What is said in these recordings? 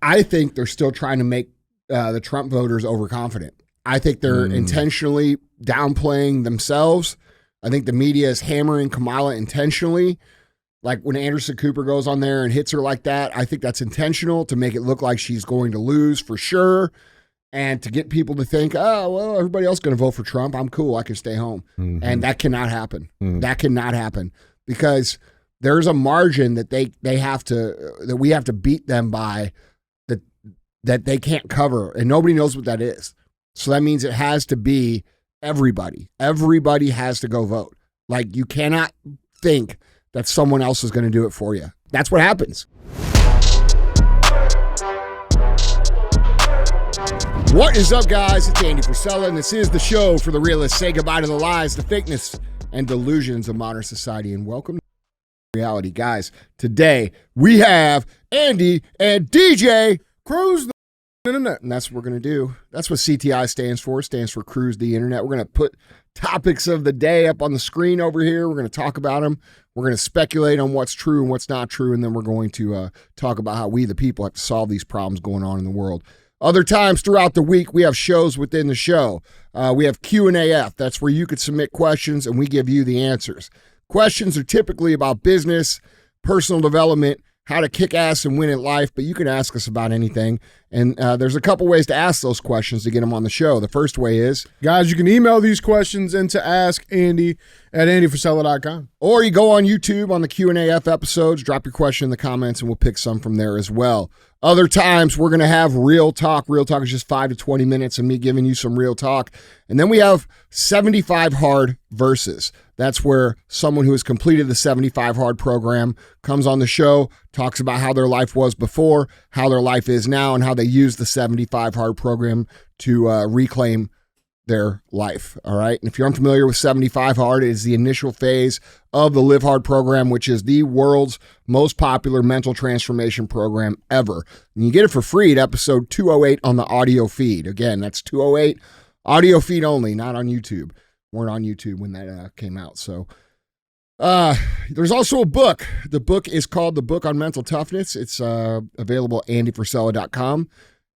I think they're still trying to make the Trump voters overconfident. I think they're intentionally downplaying themselves. I think the media is hammering Kamala intentionally. Like when Anderson Cooper goes on there and hits her like that, I think that's intentional to make it look like she's going to lose for sure. And to get people to think, oh, well, everybody else is going to vote for Trump. I'm cool. I can stay home. Mm-hmm. And that cannot happen. Mm-hmm. That cannot happen because there's a margin that that we have to beat them by that they can't cover. And nobody knows what that is. So that means it has to be everybody. Everybody has to go vote. Like you cannot think that someone else is going to do it for you. That's what happens. What is up, guys? It's Andy Frisella, and this is the show for the realists. Say goodbye to the lies, the fakeness, and delusions of modern society, and welcome to reality. Guys, today we have Andy and DJ Cruise the Internet, and that's what we're going to do. That's what CTI stands for. It stands for Cruise the Internet. We're going to put topics of the day up on the screen over here. We're going to talk about them. We're going to speculate on what's true and what's not true, and then we're going to talk about how we, the people, have to solve these problems going on in the world. Other times throughout the week, we have shows within the show. We have Q&AF. That's where you could submit questions, and we give you the answers. Questions are typically about business, personal development, how to kick ass and win at life, but you can ask us about anything. And there's a couple ways to ask those questions to get them on the show. The first way is... Guys, you can email these questions into askandy@andyfrisella.com. Or you go on YouTube on the Q&AF episodes, drop your question in the comments, and we'll pick some from there as well. Other times, we're going to have real talk. Real talk is just 5 to 20 minutes of me giving you some real talk. And then we have 75 Hard Versus. That's where someone who has completed the 75 Hard program comes on the show, talks about how their life was before, how their life is now, and how they use the 75 Hard program to reclaim their life. All right. And if you're unfamiliar with 75 Hard, it is the initial phase of the Live Hard program, which is the world's most popular mental transformation program ever. And you get it for free at episode 208 on the audio feed. Again, that's 208 audio feed only, not on YouTube. Weren't on YouTube when that came out. So there's also a book. The book is called The Book on Mental Toughness. It's available at andyfrisella.com.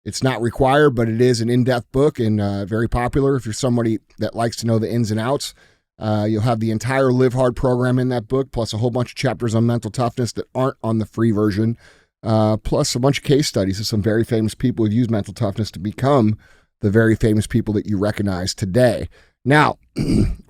It's not required, but it is an in-depth book and very popular. If you're somebody that likes to know the ins and outs, you'll have the entire Live Hard program in that book, plus a whole bunch of chapters on mental toughness that aren't on the free version, plus a bunch of case studies of some very famous people who've used mental toughness to become the very famous people that you recognize today. Now,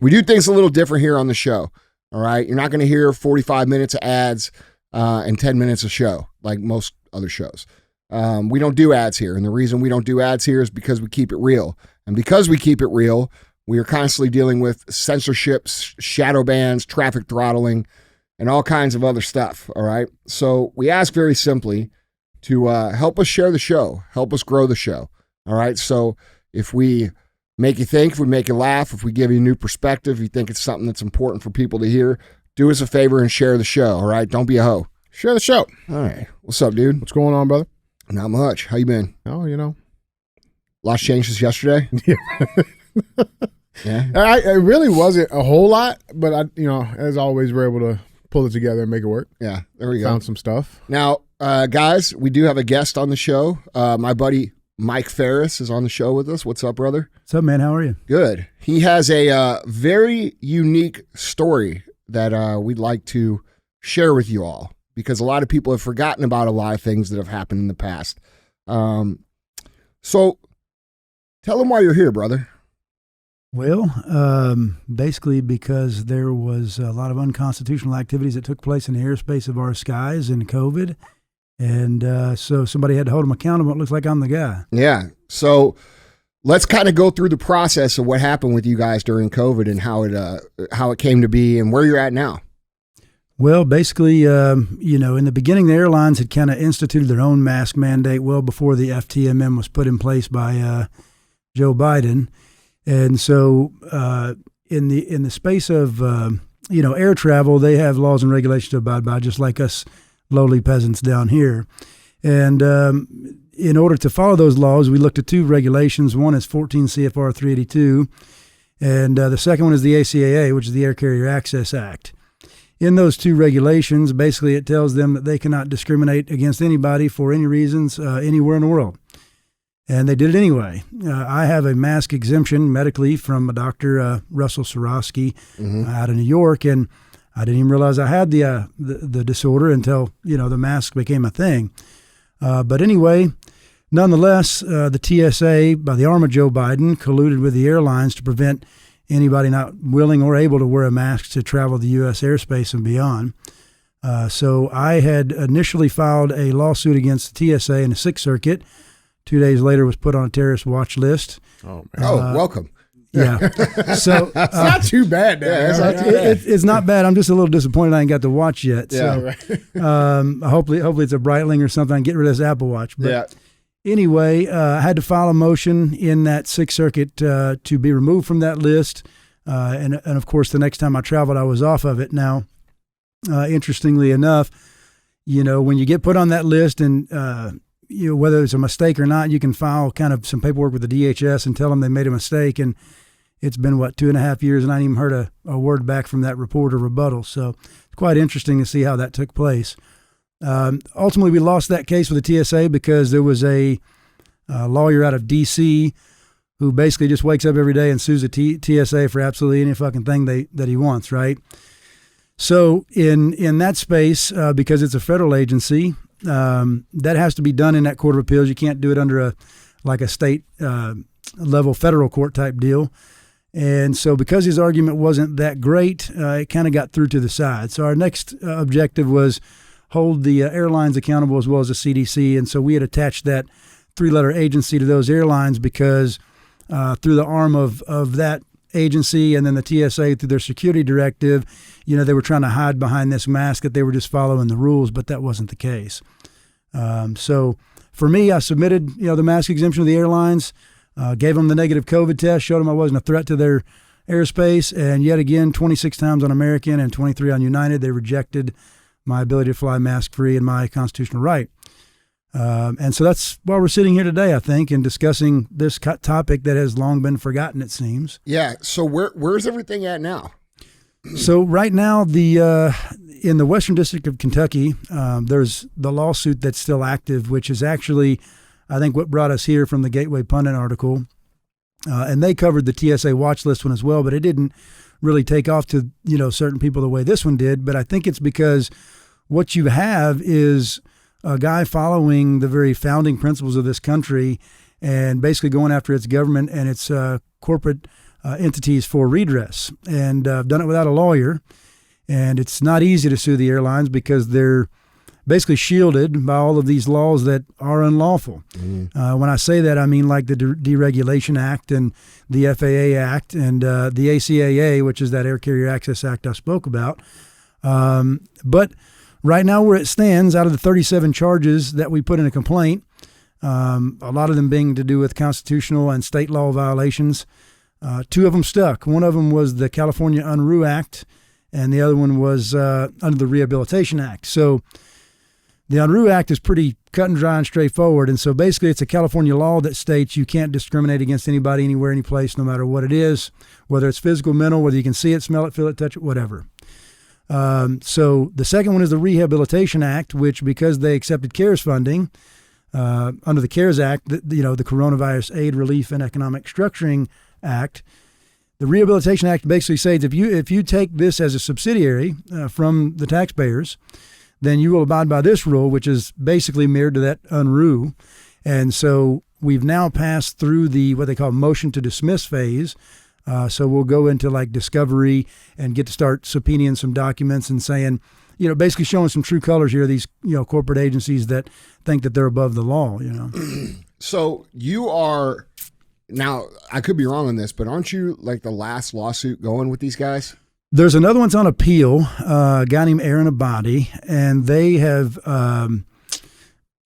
we do things a little different here on the show, all right? You're not going to hear 45 minutes of ads and 10 minutes of show like most other shows. We don't do ads here, and the reason we don't do ads here is because we keep it real. And because we keep it real, we are constantly dealing with censorship, shadow bans, traffic throttling, and all kinds of other stuff, all right? So we ask very simply to help us share the show, help us grow the show, all right? So if we make you think, if we make you laugh, if we give you a new perspective, if you think it's something that's important for people to hear, do us a favor and share the show, all right? Don't be a hoe. Share the show. All right. What's up, dude? What's going on, brother? Not much. How you been? Oh, you know. Lots changed since yesterday? Yeah. It really wasn't a whole lot, but as always, we're able to pull it together and make it work. Yeah, there we go. Found some stuff. Now, guys, we do have a guest on the show. My buddy Mike Faris is on the show with us. What's up, brother? What's up, man? How are you? Good. He has a very unique story that we'd like to share with you all, because a lot of people have forgotten about a lot of things that have happened in the past. So tell them why you're here, brother. Well, basically because there was a lot of unconstitutional activities that took place in the airspace of our skies in COVID. And so somebody had to hold them accountable. It looks like I'm the guy. Yeah. So let's kind of go through the process of what happened with you guys during COVID and how it came to be and where you're at now. Well, basically, in the beginning, the airlines had kind of instituted their own mask mandate well before the FTMM was put in place by Joe Biden. And so in the space of, air travel, they have laws and regulations to abide by, just like us lowly peasants down here. And in order to follow those laws, we looked at two regulations. One is 14 CFR 382, and the second one is the ACAA, which is the Air Carrier Access Act. in those two regulations, basically it tells them that they cannot discriminate against anybody for any reasons anywhere in the world. And they did it anyway. I have a mask exemption medically from a Dr. Russell Sorosky out of New York, and I didn't even realize I had the disorder until, the mask became a thing. But anyway, nonetheless, the TSA, by the arm of Joe Biden, colluded with the airlines to prevent anybody not willing or able to wear a mask to travel the U.S. airspace and beyond. So I had initially filed a lawsuit against the TSA in the Sixth Circuit. 2 days later, was put on a terrorist watch list. Oh, man. Welcome. Yeah. So it's not too bad. It's not bad. I'm just a little disappointed I ain't got the watch yet. Yeah. So hopefully it's a Breitling or something. I can get rid of this Apple Watch. But anyway, I had to file a motion in that Sixth Circuit to be removed from that list. And of course, the next time I traveled, I was off of it. Now, interestingly enough, when you get put on that list and whether it's a mistake or not, you can file kind of some paperwork with the DHS and tell them they made a mistake. And it's been, 2.5 years, and I ain't even heard a word back from that report or rebuttal. So it's quite interesting to see how that took place. Ultimately, we lost that case with the TSA because there was a lawyer out of D.C. who basically just wakes up every day and sues the TSA for absolutely any fucking thing that he wants, right? So in that space, because it's a federal agency, that has to be done in that Court of Appeals. You can't do it under a state level federal court type deal. And so because his argument wasn't that great, it kind of got through to the side. So our next objective was hold the airlines accountable as well as the CDC. And so we had attached that 3-letter agency to those airlines because through the arm of that agency and then the TSA through their security directive, they were trying to hide behind this mask that they were just following the rules, but that wasn't the case. So for me, I submitted, the mask exemption to the airlines, gave them the negative COVID test, showed them I wasn't a threat to their airspace, and yet again, 26 times on American and 23 on United, they rejected my ability to fly mask-free and my constitutional right. And so that's why we're sitting here today, I think, and discussing this topic that has long been forgotten, it seems. Yeah. So where's everything at now? So right now, in the Western District of Kentucky, there's the lawsuit that's still active, which is actually, I think, what brought us here from the Gateway Pundit article. And they covered the TSA watch list one as well, but it didn't really take off to, certain people the way this one did. But I think it's because what you have is a guy following the very founding principles of this country and basically going after its government and its corporate entities for redress. And I've done it without a lawyer. And it's not easy to sue the airlines because they're basically shielded by all of these laws that are unlawful. When I say that, I mean like the Deregulation Act and the FAA Act and the ACAA, which is that Air Carrier Access Act I spoke about. But right now where it stands, out of the 37 charges that we put in a complaint, a lot of them being to do with constitutional and state law violations, 2 of them stuck. One of them was the California UNRU Act, and the other one was under the Rehabilitation Act. So the UNRU Act is pretty cut and dry and straightforward. And so basically it's a California law that states you can't discriminate against anybody, anywhere, any place, no matter what it is, whether it's physical, mental, whether you can see it, smell it, feel it, touch it, whatever. So the second one is the Rehabilitation Act, which because they accepted CARES funding under the CARES Act, the Coronavirus Aid, Relief, and Economic Structuring Act, the Rehabilitation Act basically says if you take this as a subsidiary from the taxpayers, then you will abide by this rule, which is basically mirrored to that UNRU. And so we've now passed through the what they call motion to dismiss phase. So we'll go into like discovery and get to start subpoenaing some documents and saying, basically showing some true colors here, these, corporate agencies that think that they're above the law, So you are, now I could be wrong on this, but aren't you like the last lawsuit going with these guys? There's another one's on appeal, a guy named Aaron Abadi, and they have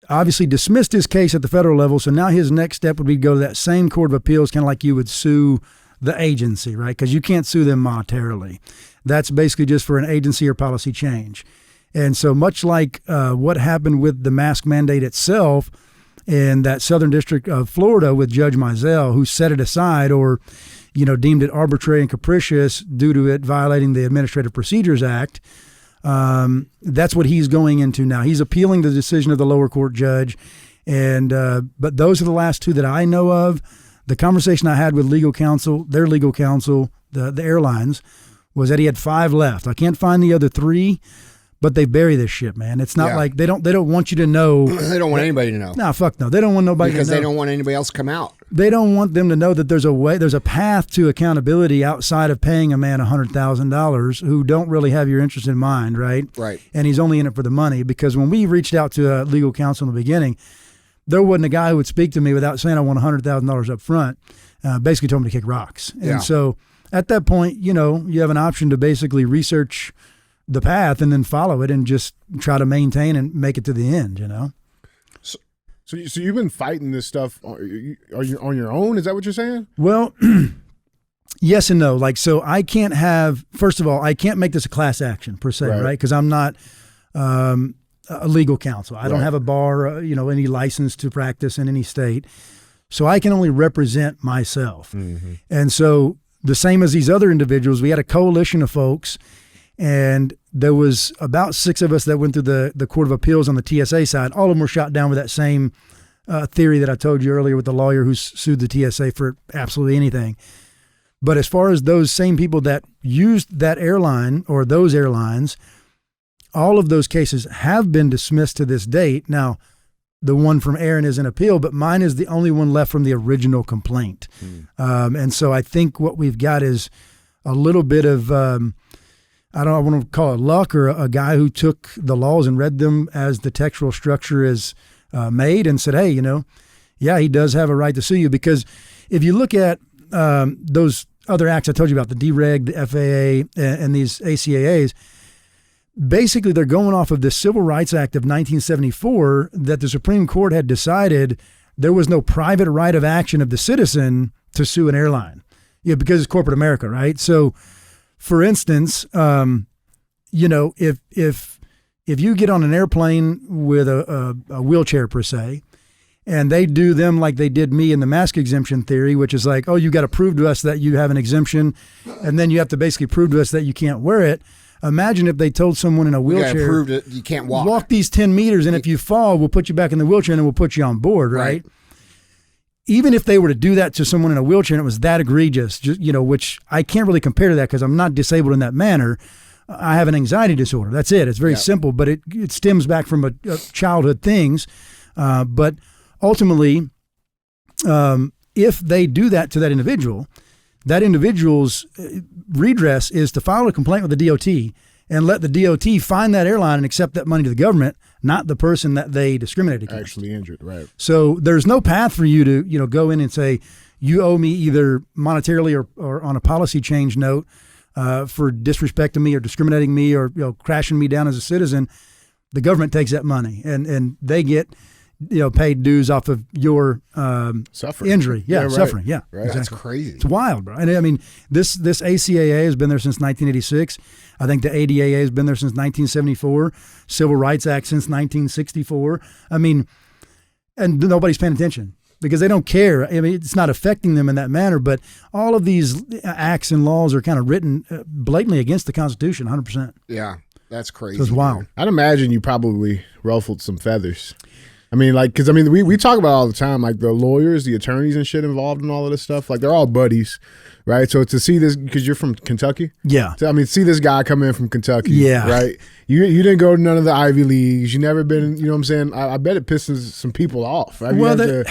obviously dismissed his case at the federal level. So now his next step would be to go to that same court of appeals, kind of like you would sue the agency, right? Because you can't sue them monetarily. That's basically just for an agency or policy change. And so much like what happened with the mask mandate itself in that Southern District of Florida with Judge Mizell, who set it aside or, deemed it arbitrary and capricious due to it violating the Administrative Procedures Act, That's what he's going into now. He's appealing the decision of the lower court judge. And but those are the last two that I know of. The conversation I had with legal counsel, their legal counsel, the airlines, was that he had 5 left. I can't find the other 3, but they bury this shit, man. It's not like they don't want you to know. They don't want anybody to know. No, fuck no. They don't want nobody because to know. They don't want anybody else to come out. They don't want them to know that there's a path to accountability outside of paying a man $100,000 who don't really have your interest in mind, right? Right. And he's only in it for the money. Because when we reached out to legal counsel in the beginning, there wasn't a guy who would speak to me without saying I want $100,000 up front. Basically told me to kick rocks. And so at that point, you have an option to basically research the path and then follow it and just try to maintain and make it to the end, So you've been fighting this stuff. Are you on your own? Is that what you're saying? Well, yes and no. So I can't first of all, I can't make this a class action per se, right? Because I'm not a legal counsel. I don't have a bar, any license to practice in any state. So I can only represent myself. Mm-hmm. And so the same as these other individuals, we had a coalition of folks, and there was about 6 of us that went through the Court of Appeals on the TSA side. All of them were shot down with that same theory that I told you earlier with the lawyer who sued the TSA for absolutely anything. But as far as those same people that used that airline or those airlines, all of those cases have been dismissed to this date. Now, the one from Aaron is in appeal, but mine is the only one left from the original complaint. And so I think what we've got is a little bit of, I want to call it luck, or a guy who took the laws and read them as the textual structure is made and said, hey, he does have a right to sue you. Because if you look at those other acts I told you about, the DREG, the FAA, and these ACAAs, basically they're going off of the Civil Rights Act of 1974 that the Supreme Court had decided there was no private right of action of the citizen to sue an airline. Because it's corporate America, right? So, for instance, if you get on an airplane with a wheelchair per se, and they do them like they did me in the mask exemption theory, which is like, oh, you got to prove to us that you have an exemption, and then you have to basically prove to us that you can't wear it. Imagine if they told someone in a wheelchair, prove that you can't walk these 10 meters, and if you fall, we'll put you back in the wheelchair and then we'll put you on board, right? Even if they were to do that to someone in a wheelchair and it was that egregious, which I can't really compare to that because I'm not disabled in that manner. I have an anxiety disorder. That's it. It's very simple, but it stems back from a childhood things. But ultimately, if they do that to that individual's redress is to file a complaint with the DOT and let the DOT find that airline and accept that money to the government, not the person that they discriminated against. Actually injured, right. So there's no path for you to go in and say, you owe me either monetarily or on a policy change note for disrespecting me or discriminating me or crashing me down as a citizen. The government takes that money and they get paid dues off of your suffering injury. Suffering. Yeah, right. Exactly. That's crazy. It's wild, bro. And I mean, this ACAA has been there since 1986. I think the ADAA has been there since 1974. Civil Rights Act since 1964. I mean, and nobody's paying attention because they don't care. I mean, it's not affecting them in that manner. But all of these acts and laws are kind of written blatantly against the Constitution, 100%. Yeah, that's crazy. So it's wild. I'd imagine you probably ruffled some feathers. I mean, because we talk about it all the time, like the lawyers, the attorneys and shit involved in all of this stuff, like they're all buddies, right? So to see this, because you're from Kentucky? Yeah. So, see this guy come in from Kentucky, yeah, right? You didn't go to none of the Ivy Leagues. You never been, you know what I'm saying? I bet it pisses some people off. Have you had to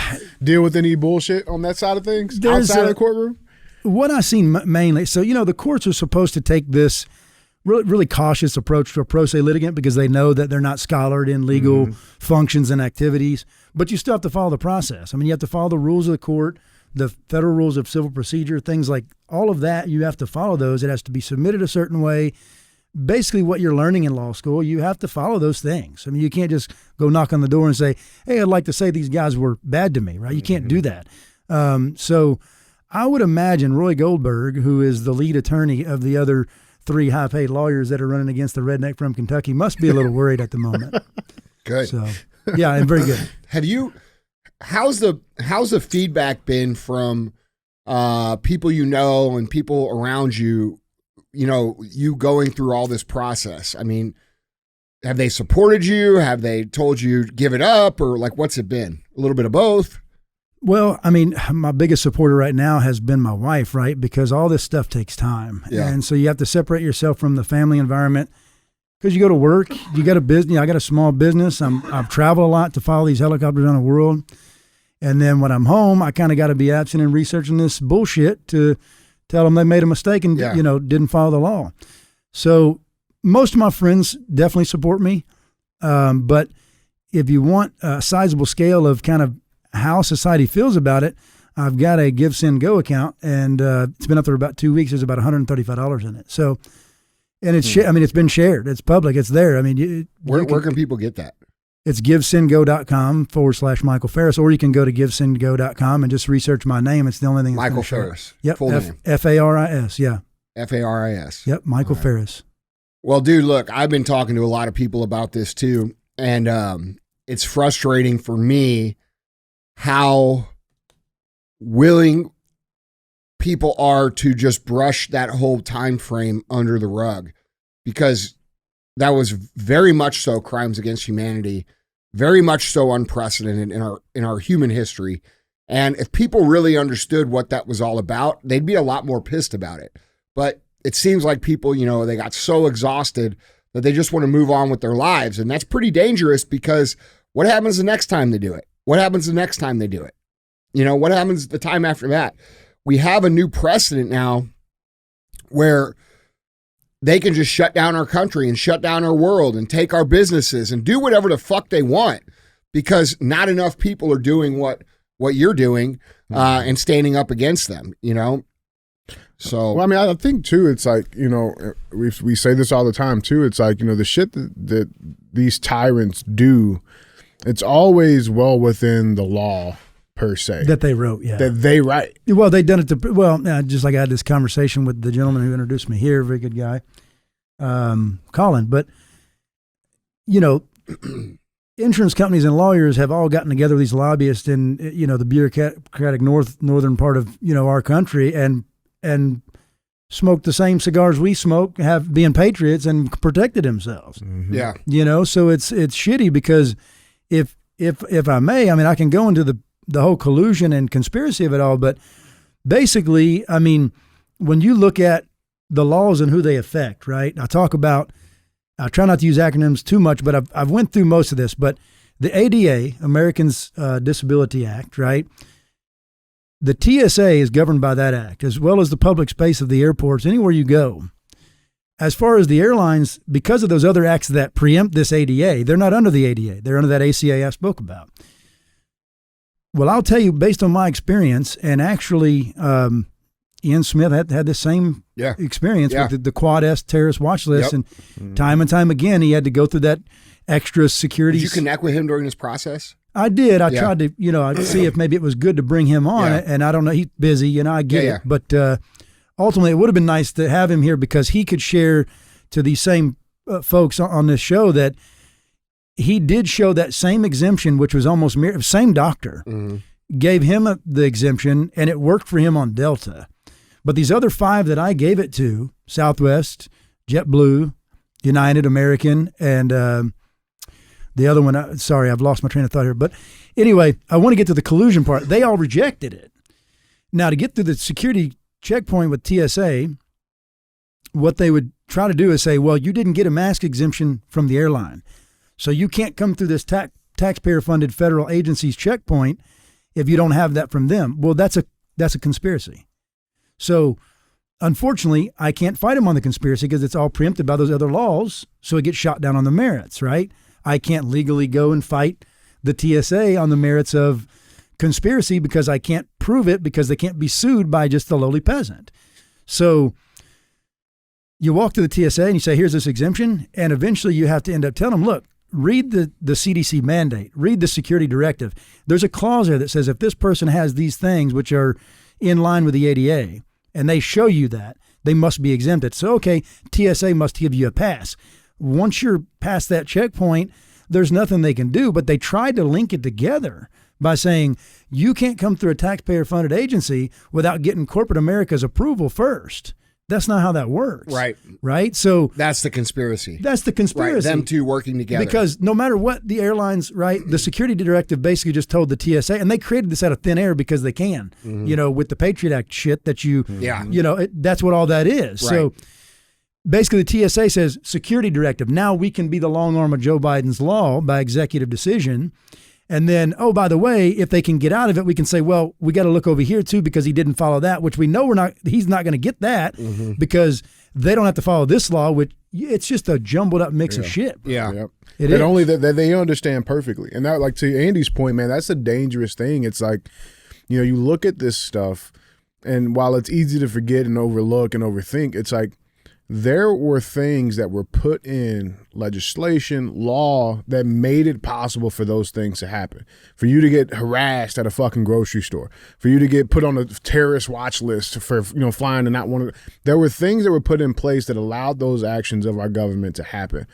deal with any bullshit on that side of things outside of the courtroom? What I've seen mainly, so, the courts are supposed to take this really cautious approach to a pro se litigant because they know that they're not scholared in legal functions and activities, but you still have to follow the process. I mean, you have to follow the rules of the court, the federal rules of civil procedure, things like all of that. You have to follow those. It has to be submitted a certain way. Basically what you're learning in law school, you have to follow those things. I mean, you can't just go knock on the door and say, hey, I'd like to say these guys were bad to me, right? You can't do that. So I would imagine Roy Goldberg, who is the lead attorney of the other 3 high-paid lawyers that are running against the redneck from Kentucky, must be a little worried at the moment. Good. So, yeah, and very good. How's the feedback been from people and people around you? You going through all this process. I mean, have they supported you? Have they told you give it up, or like what's it been? A little bit of both. Well, I mean, my biggest supporter right now has been my wife, right? Because all this stuff takes time. Yeah. And so you have to separate yourself from the family environment because you go to work, you got a business. I got a small business. I've traveled a lot to follow these helicopters around the world. And then when I'm home, I kind of got to be absent and researching this bullshit to tell them they made a mistake and, didn't follow the law. So most of my friends definitely support me. But if you want a sizable scale of kind of how society feels about it, I've got a Give, Send, Go account, and it's been up there about 2 weeks. There's about $135 in it. So, and it's it's been shared. It's public. It's there. I mean, where can people get that? It's givesendgo.com/Michael Faris, or you can go to givesendgo.com and just research my name. It's the only thing. Michael Faris. Yep. Full name. Faris. Yeah. Faris. Yep. Michael Faris. Well, dude, look, I've been talking to a lot of people about this too, and it's frustrating for me how willing people are to just brush that whole time frame under the rug, because that was very much so crimes against humanity, very much so unprecedented in our human history. And if people really understood what that was all about, they'd be a lot more pissed about it. But it seems like people, they got so exhausted that they just want to move on with their lives. And that's pretty dangerous, because what happens the next time they do it? What happens the next time they do it? What happens the time after that? We have a new precedent now where they can just shut down our country and shut down our world and take our businesses and do whatever the fuck they want, because not enough people are doing what you're doing and standing up against them, So, well, I mean, I think too, it's like, we say this all the time too. It's like, the shit that these tyrants do, it's always well within the law per se. That they wrote, yeah. That they write. Well, they done it just like I had this conversation with the gentleman who introduced me here, very good guy, Colin. But, insurance companies and lawyers have all gotten together with these lobbyists in, the bureaucratic northern part of, our country and smoked the same cigars we smoke, being patriots, and protected themselves. Mm-hmm. Yeah. So it's shitty, because if I may, I mean, I can go into the whole collusion and conspiracy of it all, but basically, I mean, when you look at the laws and who they affect, right? I try not to use acronyms too much, but I've went through most of this, but the ADA, Americans Disability Act, right? The TSA is governed by that act, as well as the public space of the airports, anywhere you go. As far as the airlines, because of those other acts that preempt this ADA, they're not under the ADA. They're under that ACA I spoke about. Well, I'll tell you, based on my experience, and actually Ian Smith had the same experience with the Quad S terrorist watch list, and time and time again, he had to go through that extra security. Did you connect with him during this process? I did. I tried to, I'd see if maybe it was good to bring him on, and I don't know, he's busy, I get it, but ultimately, it would have been nice to have him here, because he could share to these same folks on this show that he did show that same exemption, which was almost same doctor, gave him the exemption, and it worked for him on Delta. But these other 5 that I gave it to, Southwest, JetBlue, United, American, and the other one, sorry, I've lost my train of thought here. But anyway, I want to get to the collusion part. They all rejected it. Now, to get through the security checkpoint with TSA, what they would try to do is say, well, you didn't get a mask exemption from the airline, so you can't come through this taxpayer-funded federal agency's checkpoint if you don't have that from them. Well, that's a conspiracy. So, unfortunately, I can't fight them on the conspiracy because it's all preempted by those other laws, so it gets shot down on the merits, right? I can't legally go and fight the TSA on the merits of conspiracy because I can't prove it, because they can't be sued by just the lowly peasant. So you walk to the TSA and you say, here's this exemption. And eventually you have to end up telling them, look, read the CDC mandate, read the security directive. There's a clause there that says if this person has these things which are in line with the ADA and they show you that, they must be exempted. So, okay, TSA must give you a pass. Once you're past that checkpoint, there's nothing they can do, but they tried to link it together by saying you can't come through a taxpayer-funded agency without getting corporate America's approval first. That's not how that works. Right. Right. So that's the conspiracy. That's the conspiracy. Right. Them two working together. Because no matter what the airlines, right, the security directive basically just told the TSA, and they created this out of thin air because they can, with the Patriot Act shit that that's what all that is. Right. So basically the TSA says security directive. Now we can be the long arm of Joe Biden's law by executive decision. And then, oh, by the way, if they can get out of it, we can say, well, we got to look over here too because he didn't follow that, which we know he's not going to get that because they don't have to follow this law, which it's just a jumbled up mix of shit. Yeah. Yep. It but is. only that they understand perfectly. And that, like to Andy's point, man, that's a dangerous thing. It's like, you look at this stuff and while it's easy to forget and overlook and overthink, it's like, there were things that were put in legislation, law that made it possible for those things to happen. For you to get harassed at a fucking grocery store, for you to get put on a terrorist watch list for flying and not want to. There were things that were put in place that allowed those actions of our government to happen.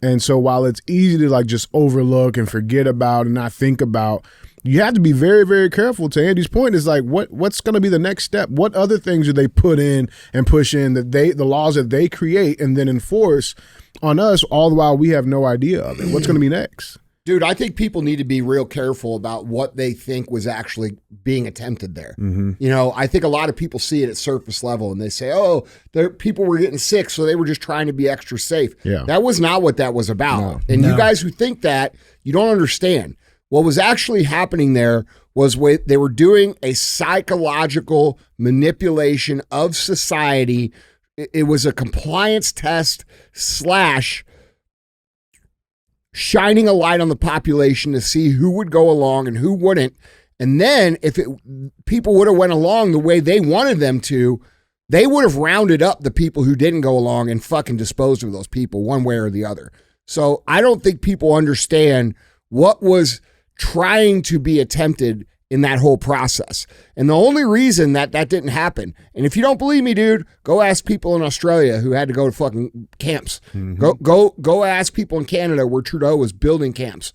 And so while it's easy to like just overlook and forget about and not think about, you have to be very, very careful. To Andy's point, is like what's going to be the next step? What other things do they put in and push in that the laws that they create and then enforce on us, all the while we have no idea of it? What's going to be next? Dude, I think people need to be real careful about what they think was actually being attempted there. I think a lot of people see it at surface level and they say, oh, people were getting sick, so they were just trying to be extra safe. Yeah. That was not what that was about. No. And you guys who think that, you don't understand. What was actually happening there was they were doing a psychological manipulation of society. It was a compliance test / shining a light on the population to see who would go along and who wouldn't. And then if people would have went along the way they wanted them to, they would have rounded up the people who didn't go along and fucking disposed of those people one way or the other. So I don't think people understand what was trying to be attempted in that whole process. And the only reason that didn't happen, and if you don't believe me, dude, go ask people in Australia who had to go to fucking camps. Go ask people in Canada where Trudeau was building camps.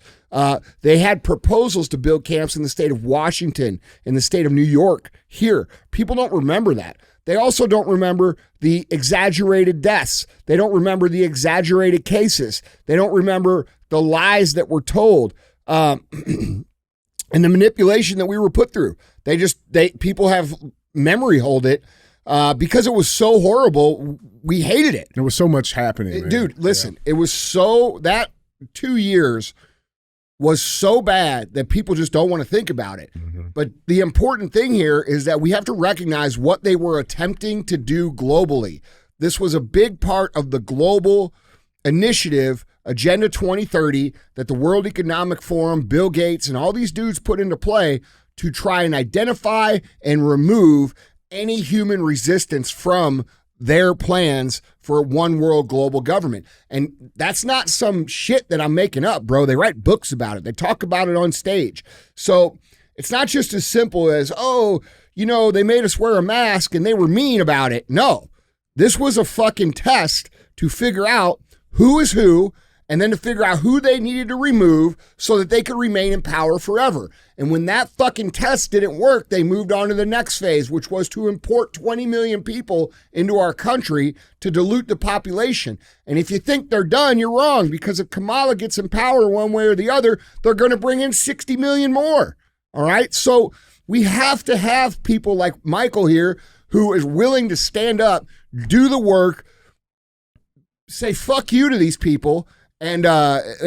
They had proposals to build camps in the state of Washington, in the state of New York, here. People don't remember that. They also don't remember the exaggerated deaths. They don't remember the exaggerated cases. They don't remember the lies that were told. And the manipulation that we were put through. People have memory hold it because it was so horrible. We hated it. There was so much happening, man. Dude, listen, it was that 2 years was so bad that people just don't want to think about it. But the important thing here is that we have to recognize what they were attempting to do globally. This was a big part of the global initiative, Agenda 2030, that the World Economic Forum, Bill Gates, and all these dudes put into play to try and identify and remove any human resistance from their plans for one world global government. And that's not some shit that I'm making up, bro. They write books about it. They talk about it on stage. So it's not just as simple as, they made us wear a mask and they were mean about it. No, this was a fucking test to figure out who is who, and then to figure out who they needed to remove so that they could remain in power forever. And when that fucking test didn't work, they moved on to the next phase, which was to import 20 million people into our country to dilute the population. And if you think they're done, you're wrong, because if Kamala gets in power one way or the other, they're going to bring in 60 million more. All right? So we have to have people like Michael here who is willing to stand up, do the work, say fuck you to these people. And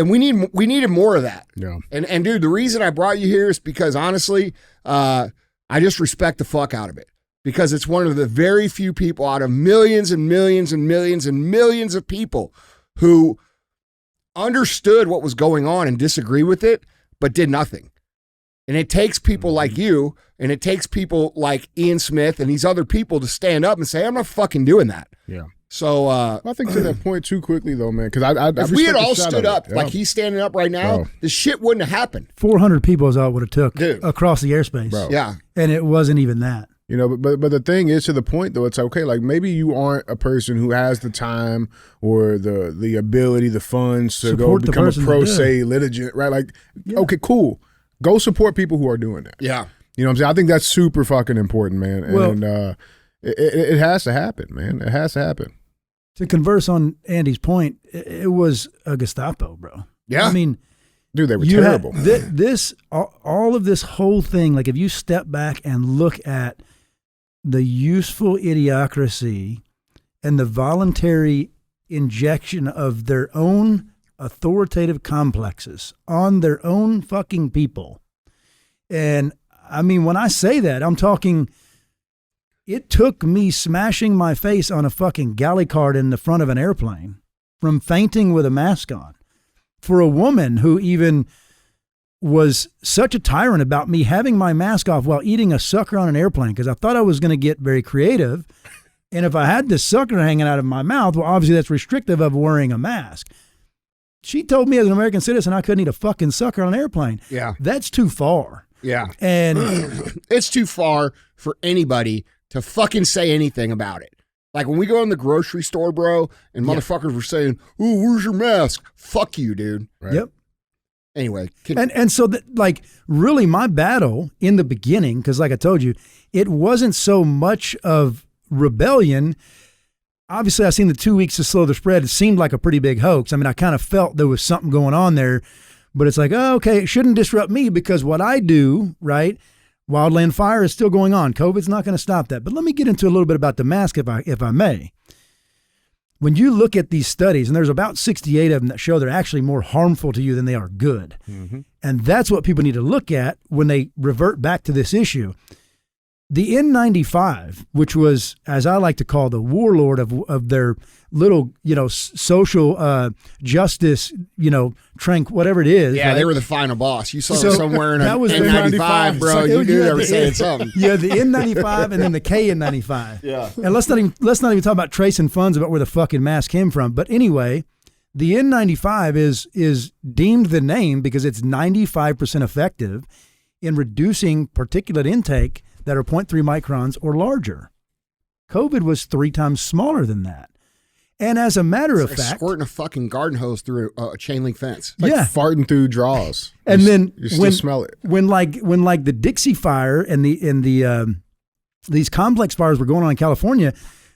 we needed more of that. Yeah. And dude, the reason I brought you here is because honestly, I just respect the fuck out of it, because it's one of the very few people out of millions and millions and millions and millions of people who understood what was going on and disagree with it, but did nothing. And it takes people like you, and it takes people like Ian Smith and these other people to stand up and say, I'm not fucking doing that. Yeah. So I think to that point too quickly though, man, because I if we had all stood up yeah. like he's standing up right now, this shit wouldn't have happened. 400 people is all it would have took Dude. across the airspace. Bro. Yeah. And it wasn't even that. But the thing is, to the point though, it's okay. Like maybe you aren't a person who has the time or the ability, the funds to Support go become a pro se litigant, right? Like, okay, cool. Go support people who are doing that. Yeah. You know what I'm saying? I think that's super fucking important, man. Well, and It has to happen, man. It has to happen. To converse on Andy's point, it was a Gestapo, bro. Yeah. I mean, dude, they were terrible. All of this whole thing, like if you step back and look at the useful idiocracy and the voluntary injection of their own authoritative complexes on their own fucking people. And I mean, when I say that, I'm talking, it took me smashing my face on a fucking galley card in the front of an airplane from fainting with a mask on for a woman who even was such a tyrant about me having my mask off while eating a sucker on an airplane because I thought I was going to get very creative. And if I had this sucker hanging out of my mouth, well, obviously that's restrictive of wearing a mask. She told me as an American citizen I couldn't eat a fucking sucker on an airplane. Yeah. That's too far. Yeah. And it's too far for anybody to fucking say anything about it. Like when we go in the grocery store, bro, and motherfuckers were saying, "Ooh, where's your mask?" Fuck you, dude. Right? Yep. Anyway. And so that, like, really my battle in the beginning, because like I told you, it wasn't so much of rebellion. Obviously, I seen the 2 weeks to slow the spread. It seemed like a pretty big hoax. I mean, I kind of felt there was something going on there, but it's like, oh, okay, it shouldn't disrupt me because what I do, right? Wildland fire is still going on. COVID's not going to stop that. But let me get into a little bit about the mask, if I may. When you look at these studies, and there's about 68 of them that show they're actually more harmful to you than they are good. Mm-hmm. And that's what people need to look at when they revert back to this issue. The N95, which was, as I like to call, the warlord of their little, social justice, whatever it is. Yeah, right? They were the final boss. You saw them somewhere in an N95, bro. So, you knew they were saying something. Yeah, the N95 and then the KN95. Yeah. And let's not even talk about tracing funds about where the fucking mask came from. But anyway, the N95 is deemed the name because it's 95% effective in reducing particulate intake that are 0.3 microns or larger. COVID was 3 times smaller than that. And as a matter of fact, squirting a fucking garden hose through a chain link fence. Like farting through draws. And then you still smell it. When the Dixie fire and these complex fires were going on in California,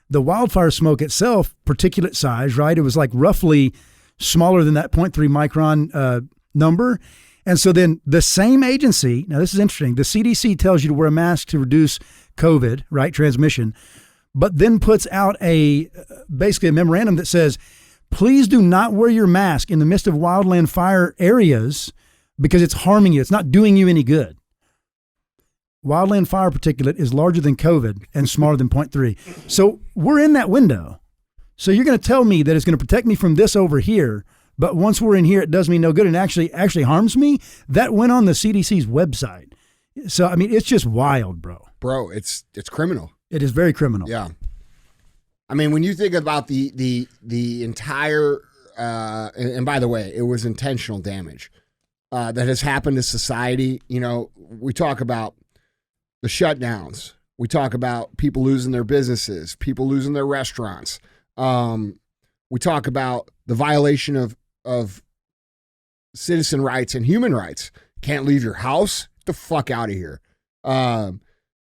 the wildfire smoke itself, particulate size, right? It was like roughly smaller than that 0.3 micron number. And so then the same agency, now this is interesting, the CDC tells you to wear a mask to reduce COVID, right, transmission, but then puts out basically a memorandum that says, please do not wear your mask in the midst of wildland fire areas because it's harming you. It's not doing you any good. Wildland fire particulate is larger than COVID and smaller than 0.3. So we're in that window. So you're going to tell me that it's going to protect me from this over here, but once we're in here, it does me no good and actually harms me. That went on the CDC's website. So, I mean, it's just wild, bro. Bro, it's criminal. It is very criminal. Yeah. I mean, when you think about the entire, and by the way, it was intentional damage that has happened to society. We talk about the shutdowns. We talk about people losing their businesses, people losing their restaurants. We talk about the violation of citizen rights and human rights. Can't leave your house. Get the fuck out of here.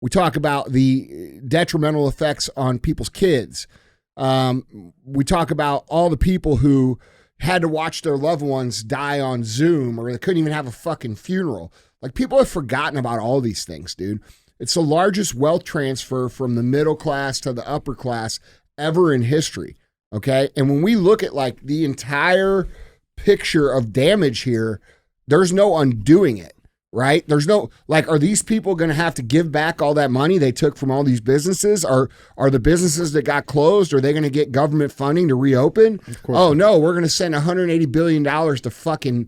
We talk about the detrimental effects on people's kids. We talk about all the people who had to watch their loved ones die on Zoom or they couldn't even have a fucking funeral. Like, people have forgotten about all these things, dude. It's the largest wealth transfer from the middle class to the upper class ever in history. Okay. And when we look at like the entire picture of damage here, there's no undoing it, right? There's no, like, are these people going to have to give back all that money they took from all these businesses? Are the businesses that got closed, are they going to get government funding to reopen? Oh no, we're going to send $180 billion to fucking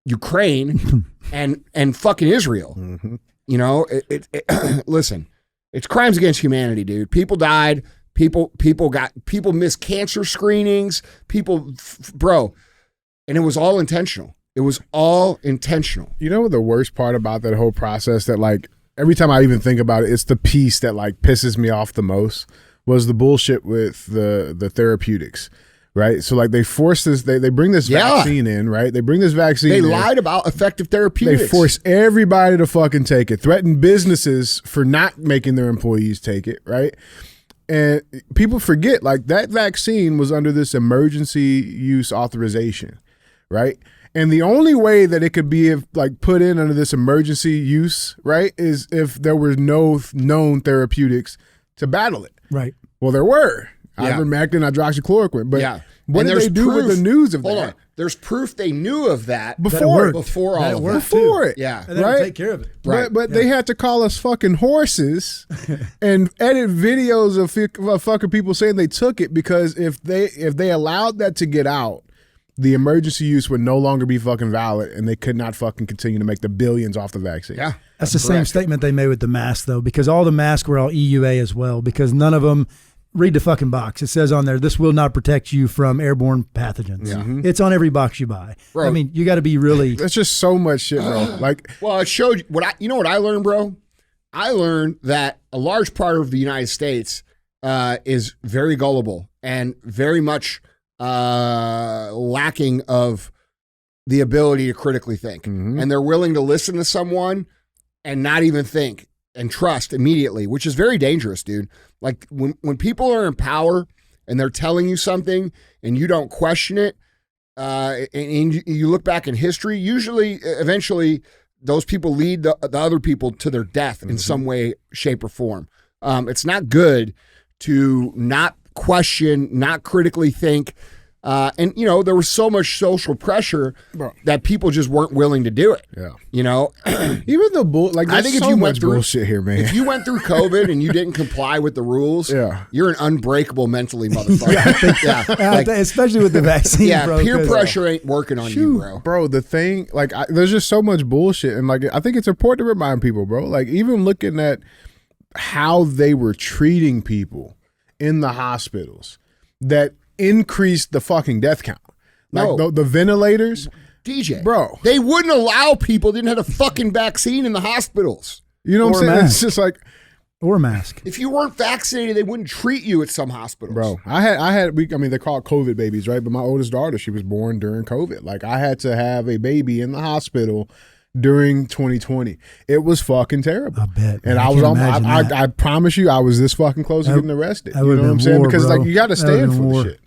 Ukraine and fucking Israel. Mm-hmm. Listen, it's crimes against humanity, dude. People died. People missed cancer screenings. Bro, and it was all intentional. It was all intentional. You know what the worst part about that whole process, that like every time I even think about it, it's the piece that like pisses me off the most, was the bullshit with the therapeutics, right? So like they force this, they bring this vaccine in, right? They bring this vaccine They in. lied about effective therapeutics. They force everybody to fucking take it, threaten businesses for not making their employees take it, right? And people forget, like, that vaccine was under this emergency use authorization, right? And the only way that it could be put in under this emergency use, right, is if there were no known therapeutics to battle it. Right. Well, there were. Yeah. Ivermectin, hydroxychloroquine. But what did they do with the news of that? Hold on. There's proof they knew of that before all it. of that. Before it. Yeah. And they would take care of it. Right. But they had to call us fucking horses and edit videos of fucking people saying they took it, because if they allowed that to get out, the emergency use would no longer be fucking valid, and they could not fucking continue to make the billions off the vaccine. Yeah. That's the same statement they made with the mask, though, because all the masks were all EUA as well, because none of them, read the fucking box. It says on there, this will not protect you from airborne pathogens. Yeah. It's on every box you buy. Bro. I mean, you got to be really... That's just so much shit, bro. Well, it showed you know what I learned, bro? I learned that a large part of the United States is very gullible and very much lacking of the ability to critically think. Mm-hmm. And they're willing to listen to someone and not even think and trust immediately, which is very dangerous, dude. Like when people are in power and they're telling you something and you don't question it, and you look back in history, usually, eventually, those people lead the other people to their death in some way, shape, or form. It's not good to not question, not critically think. And, you know, there was so much social pressure that people just weren't willing to do it. Yeah. You know? Even the I think if so you much went through bullshit here, man. If you went through COVID and you didn't comply with the rules, you're an unbreakable mentally motherfucker. especially with the vaccine, bro. Peer pressure ain't working on you, bro. Bro, the thing, there's just so much bullshit. And, I think it's important to remind people, bro, even looking at how they were treating people in the hospitals that increased the fucking death count. The ventilators. DJ. Bro. They wouldn't allow people that didn't have a fucking vaccine in the hospitals. You know what I'm saying? It's just like... Or a mask. If you weren't vaccinated, they wouldn't treat you at some hospitals. Bro, I mean, they call it COVID babies, right? But my oldest daughter, she was born during COVID. I had to have a baby in the hospital during 2020. It was fucking terrible. I bet. And I promise you, I was this fucking close to getting arrested. You know what I'm saying? War, because bro. you got to stand for the shit.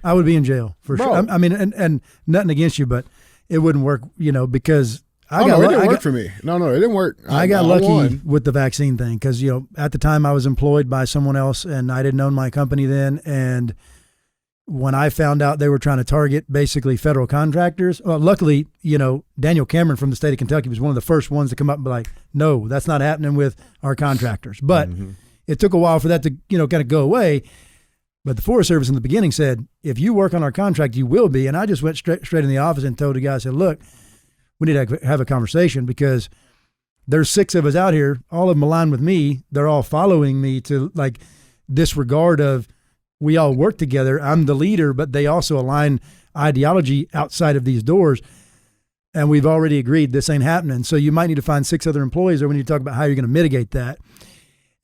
I would be in jail for bro. sure. I mean, and nothing against you, but it wouldn't work, because it didn't work for me. No, it didn't work. I got lucky with the vaccine thing because, at the time I was employed by someone else and I didn't own my company then. And when I found out they were trying to target basically federal contractors, well, luckily, Daniel Cameron from the state of Kentucky was one of the first ones to come up and be like, no, that's not happening with our contractors. But it took a while for that to, kind of go away. But the Forest Service in the beginning said, if you work on our contract, you will be. And I just went straight in the office and told the guy, I said, look, we need to have a conversation because there's 6 of us out here, all of them aligned with me. They're all following me to disregard of we all work together. I'm the leader, but they also align ideology outside of these doors. And we've already agreed this ain't happening. So you might need to find 6 other employees or we need to talk about how you're going to mitigate that.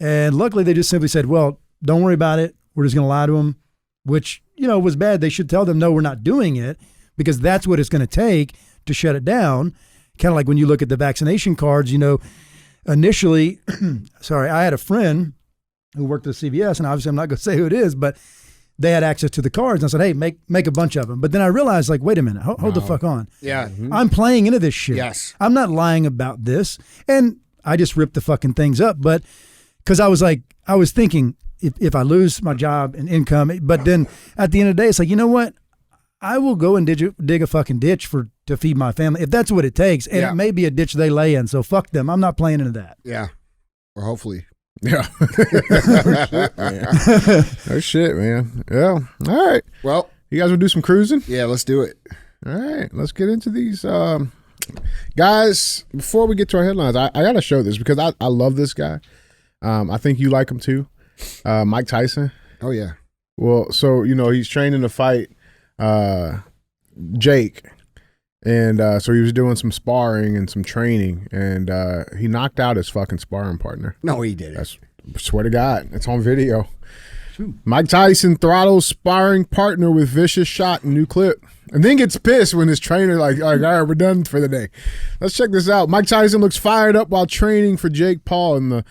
And luckily they just simply said, well, don't worry about it. We're just going to lie to them, which, was bad. They should tell them, no, we're not doing it because that's what it's going to take to shut it down. Kind of like when you look at the vaccination cards, initially, sorry, I had a friend who worked at CVS, and obviously I'm not going to say who it is, but they had access to the cards. And I said, hey, make a bunch of them. But then I realized, wait a minute, hold the fuck on. Yeah. I'm playing into this shit. Yes. I'm not lying about this. And I just ripped the fucking things up. But because I was thinking, if I lose my job and income, but then at the end of the day, it's like, you know what? I will go and dig a fucking ditch to feed my family if that's what it takes. And it may be a ditch they lay in. So fuck them. I'm not playing into that. Yeah. Or hopefully. Yeah. Oh shit, man. Yeah. All right. Well, you guys want to do some cruising? Yeah, let's do it. All right. Let's get into these. Guys, before we get to our headlines, I got to show this because I love this guy. I think you like him too. Mike Tyson. Oh, yeah. Well, so, he's training to fight Jake. And so he was doing some sparring and some training, and he knocked out his fucking sparring partner. No, he didn't. I swear to God, it's on video. Mike Tyson throttles sparring partner with vicious shot in new clip. And then gets pissed when his trainer all right, we're done for the day. Let's check this out. Mike Tyson looks fired up while training for Jake Paul. In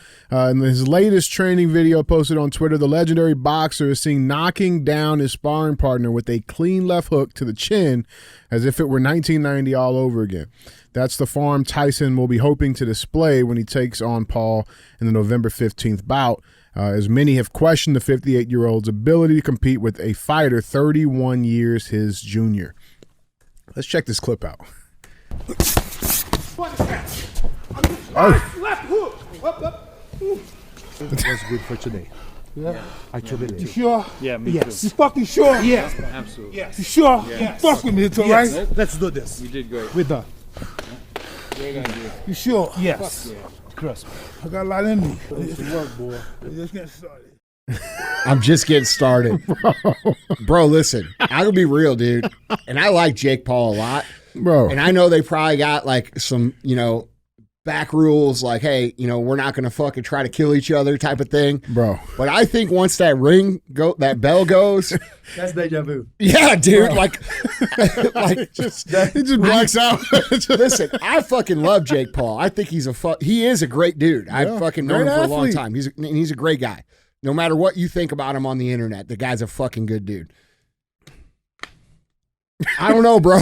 his latest training video posted on Twitter, the legendary boxer is seen knocking down his sparring partner with a clean left hook to the chin as if it were 1990 all over again. That's the form Tyson will be hoping to display when he takes on Paul in the November 15th bout. As many have questioned the 58-year-old's ability to compete with a fighter 31 years his junior. Let's check this clip out. Left hook. What's good for today? Yeah. I told it. You sure? Yeah, me Yes. too. You fucking sure? Yes, absolutely. Yes. You sure? Yes. Fuck with me, it's all Yes. right? Let's do this. You did great. We're done. We're gonna do it. You sure? Yes. Trust me. I got a lot in me. It's work, boy. We're just getting started. I'm just getting started. Bro, listen, I'm going to be real, dude. And I like Jake Paul a lot. Bro. And I know they probably got like some, back rules like, hey, we're not going to fucking try to kill each other type of thing. Bro. But I think once that that bell goes. That's deja vu. Yeah, dude. Bro. Like He just blacks out. listen, I fucking love Jake Paul. I think he is a great dude. I've fucking known him for a long athlete. time. He's a great guy. No matter what you think about him on the internet, the guy's a fucking good dude. I don't know, bro.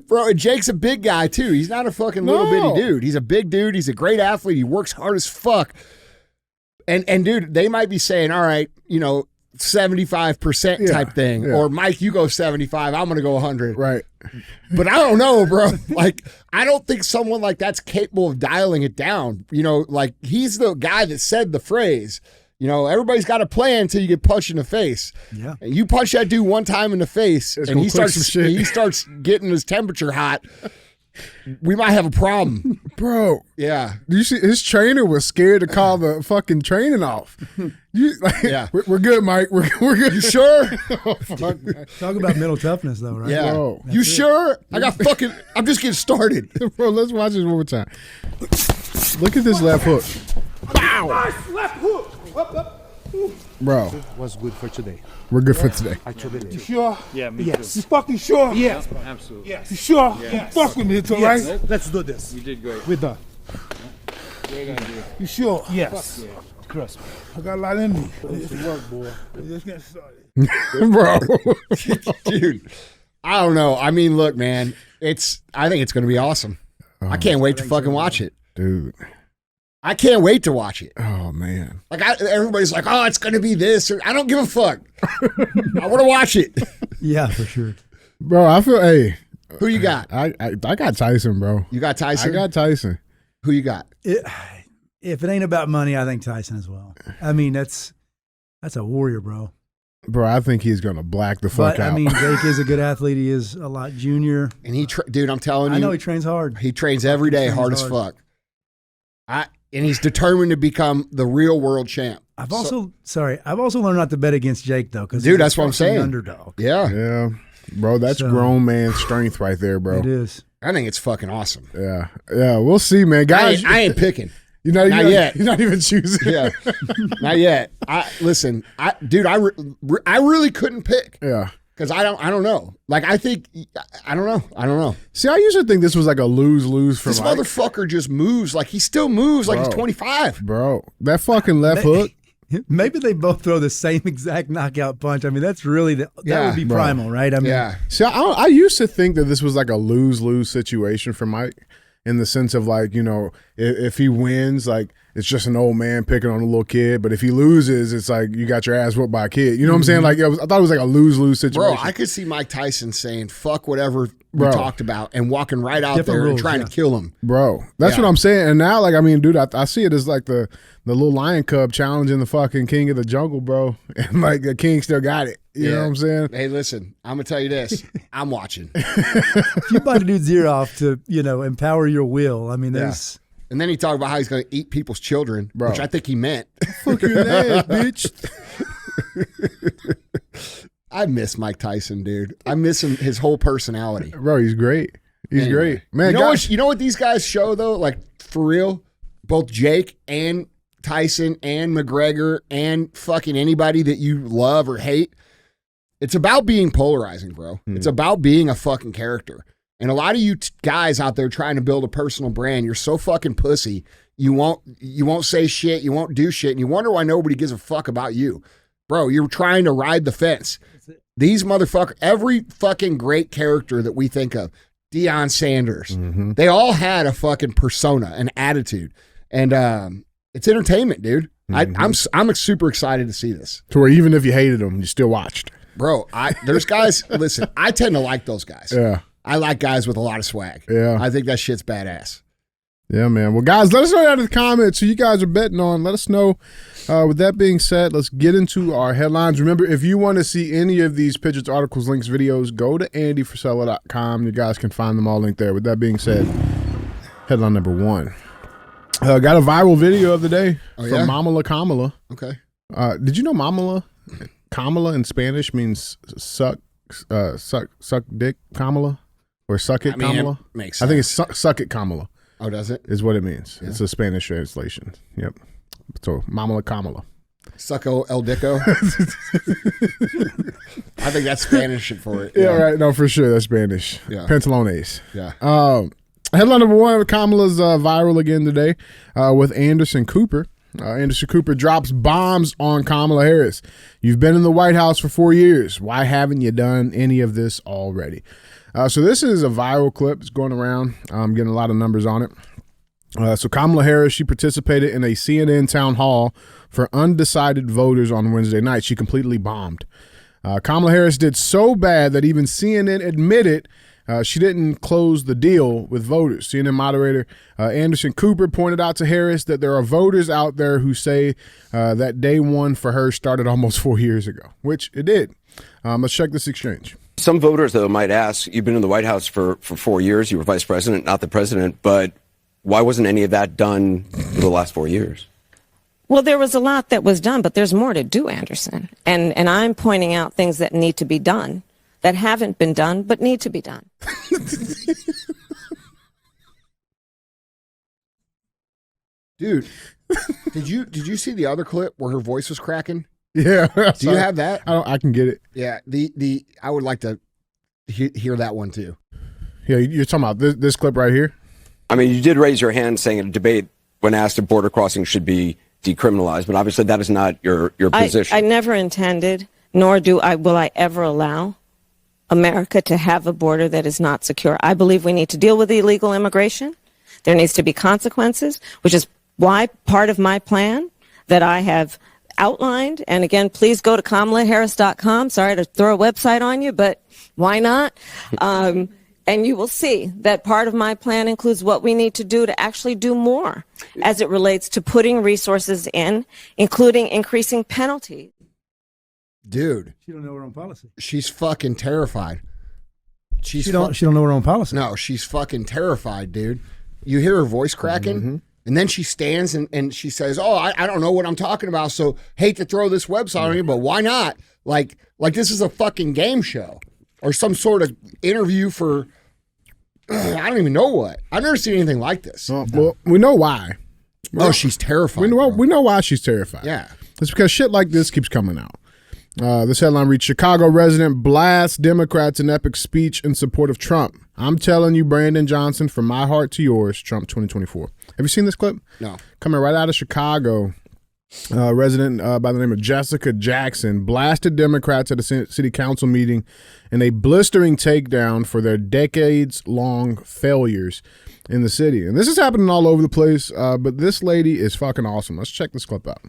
Bro, Jake's a big guy too. He's not a fucking little bitty dude. He's a big dude. He's a great athlete. He works hard as fuck. And dude, they might be saying, all right, 75% type thing. Yeah. Or Mike, you go 75, I'm gonna go 100. Right. But I don't know, bro. I don't think someone like that's capable of dialing it down. He's the guy that said the phrase, everybody's got a plan until you get punched in the face. Yeah. And you punch that dude one time in the face It's and gonna click some shit. he starts getting his temperature hot. We might have a problem. Bro. Yeah. You see, his trainer was scared to call the fucking training off. Yeah. We're good, Mike. We're good. You sure? Oh, fuck. Talk about mental toughness, though, right? Yeah. Bro. You sure? I'm just getting started. Bro, let's watch this one more time. Look at this left hook. Nice left hook. Bro, What's good for today? we're good for today. I told You it. sure? Yeah, me Yes. too. You fucking sure? Yes, absolutely. You sure? Fuck with me, it's all right? Let's do this. You did great. We're done. We're gonna do it. You sure? Yes. Trust me. I got a lot in me. It's work, boy. We're just getting started. Bro. Dude, I don't know. I mean, look, man, I think it's going to be awesome. I can't wait to fucking watch it. Dude. I can't wait to watch it. Oh, man. Everybody's like, oh, it's going to be this. I don't give a fuck. I want to watch it. Yeah, for sure. Bro, I feel, hey. Who you got? I got Tyson, bro. You got Tyson? I got Tyson. Who you got? If it ain't about money, I think Tyson as well. I mean, that's a warrior, bro. Bro, I think he's going to black the fuck But out. I mean, Jake is a good athlete. He is a lot junior. And dude, I'm telling you. I know he trains hard. He trains every day, hard as fuck. And he's determined to become the real world champ. I've also learned not to bet against Jake though, because Dude, that's what I'm saying. Underdog. Yeah. Yeah. Bro, that's grown man strength right there, bro. It is. I think it's fucking awesome. Yeah. Yeah, we'll see, man. Guys, I ain't picking. not yet. You're not even choosing. Yeah. Not yet. I really couldn't pick. Yeah. Because I don't know. I don't know. See, I usually think this was like a lose-lose for This Mike. motherfucker just moves like he still moves like he's Bro. 25. Bro, that fucking left hook. Maybe they both throw the same exact knockout punch. I mean, that's really that Yeah, would be bro. primal, right? I mean, Yeah. See, I used to think that this was like a lose-lose situation for Mike in the sense of like, if he wins, like it's just an old man picking on a little kid. But if he loses, it's like you got your ass whooped by a kid. You know what I'm saying? Like I thought it was like a lose-lose situation. Bro, I could see Mike Tyson saying, fuck whatever we Bro. talked about and walking right out Different there and rules, trying yeah. to kill him. Bro, that's Yeah. what I'm saying. And now, like, I mean, dude, I see it as like the little lion cub challenging the fucking king of the jungle, bro. And like the king still got it. You know what I'm saying? Hey, listen, I'm going to tell you this. I'm watching. if you bite a dude's ear off to, empower your will, I mean, there's And then he talked about how he's going to eat people's children, Bro. which I think he meant. Fuck your ass, bitch. I miss Mike Tyson, dude. I miss him, his whole personality. Bro, he's great. He's Anyway. great. Man, You know, guys, you know what these guys show, though? Like, for real? Both Jake and Tyson and McGregor and fucking anybody that you love or hate. It's about being polarizing, bro. It's about being a fucking character. And a lot of you guys out there trying to build a personal brand, you're so fucking pussy. You won't say shit. You won't do shit. And you wonder why nobody gives a fuck about you. Bro, you're trying to ride the fence. These motherfuckers, every fucking great character that we think of, Deion Sanders, they all had a fucking persona, an attitude. And it's entertainment, dude. I'm super excited to see this. To where even if you hated them, you still watched. Bro, there's guys, listen, I tend to like those guys. Yeah. I like guys with a lot of swag. Yeah. I think that shit's badass. Yeah, man. Well, guys, let us know down in the comments who you guys are betting on. Let us know. With that being said, let's get into our headlines. Remember, if you want to see any of these pictures, articles, links, videos, go to andyfrisella.com. You guys can find them all linked there. With that being said, headline number 1. Got a viral video of the day from Mama Kamala. Okay. Did you know Kamala in Spanish means suck dick Kamala? Or suck it Kamala? It makes sense. I think it's suck it Kamala. Oh, does it? Is what it means. Yeah. It's a Spanish translation. Yep. So Mama Kamala. Succo el Dico. I think that's Spanish for it. Yeah, right. No, for sure. That's Spanish. Yeah. Pantalones. Yeah. Headline number 1, Kamala's viral again today with Anderson Cooper. Anderson Cooper drops bombs on Kamala Harris. You've been in the White House for 4 years. Why haven't you done any of this already? So this is a viral clip. It's going around. I'm getting a lot of numbers on it. So Kamala Harris, she participated in a CNN town hall for undecided voters on Wednesday night. She completely bombed. Kamala Harris did so bad that even CNN admitted she didn't close the deal with voters. CNN moderator Anderson Cooper pointed out to Harris that there are voters out there who say that day one for her started almost 4 years ago, which it did. Let's check this exchange. Some voters, though, might ask, you've been in the White House for 4 years. You were vice president, not the president. But why wasn't any of that done for the last 4 years? Well, there was a lot that was done, but there's more to do, Anderson. And I'm pointing out things that need to be done, that haven't been done, but need to be done. Dude, did you see the other clip where her voice was cracking? Yeah. Do you have that? I can get it. Yeah. I would like to hear that one too. Yeah, you're talking about this clip right here? I mean, you did raise your hand saying in a debate when asked if border crossing should be decriminalized, but obviously that is not your position. I never intended, nor will I ever allow America to have a border that is not secure. I believe we need to deal with illegal immigration. There needs to be consequences, which is why part of my plan that I have outlined, and again, please go to KamalaHarris.com. Sorry to throw a website on you, but why not? And you will see that part of my plan includes what we need to do to actually do more as it relates to putting resources in, including increasing penalties. Dude. She don't know her own policy. She's fucking terrified. She don't know her own policy. No, she's fucking terrified, dude. You hear her voice cracking, and then she stands and she says, "Oh, I don't know what I'm talking about, so hate to throw this website on you, but why not? Like this is a fucking game show or some sort of interview for I don't even know what. I've never seen anything like this. Well, we know why. Oh, she's terrified. We know why she's terrified. Yeah, it's because shit like this keeps coming out. This headline reads, Chicago resident blasts Democrats in epic speech in support of Trump. I'm telling you, Brandon Johnson, from my heart to yours, Trump 2024. Have you seen this clip? No. Coming right out of Chicago, resident by the name of Jessica Jackson blasted Democrats at a city council meeting in a blistering takedown for their decades-long failures in the city. And this is happening all over the place, but this lady is fucking awesome. Let's check this clip out.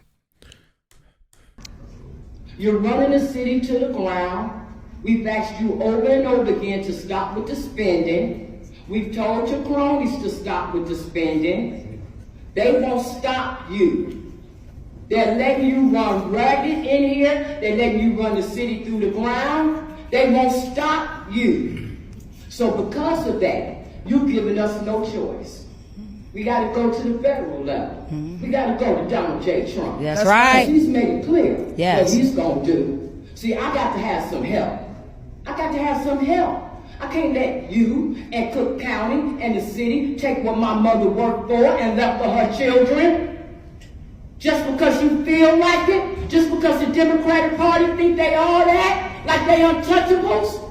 You're running the city to the ground. We've asked you over and over again to stop with the spending. We've told your cronies to stop with the spending. They won't stop you. They're letting you run ragged in here. They're letting you run the city through the ground. They won't stop you. So because of that, you've given us no choice. We got to go to the federal level. We got to go to Donald J. Trump. That's right. He's made it clear Yes. what he's going to do. See, I got to have some help. I got to have some help. I can't let you and Cook County and the city take what my mother worked for and left for her children. Just because you feel like it, just because the Democratic Party think they all that, like they untouchables.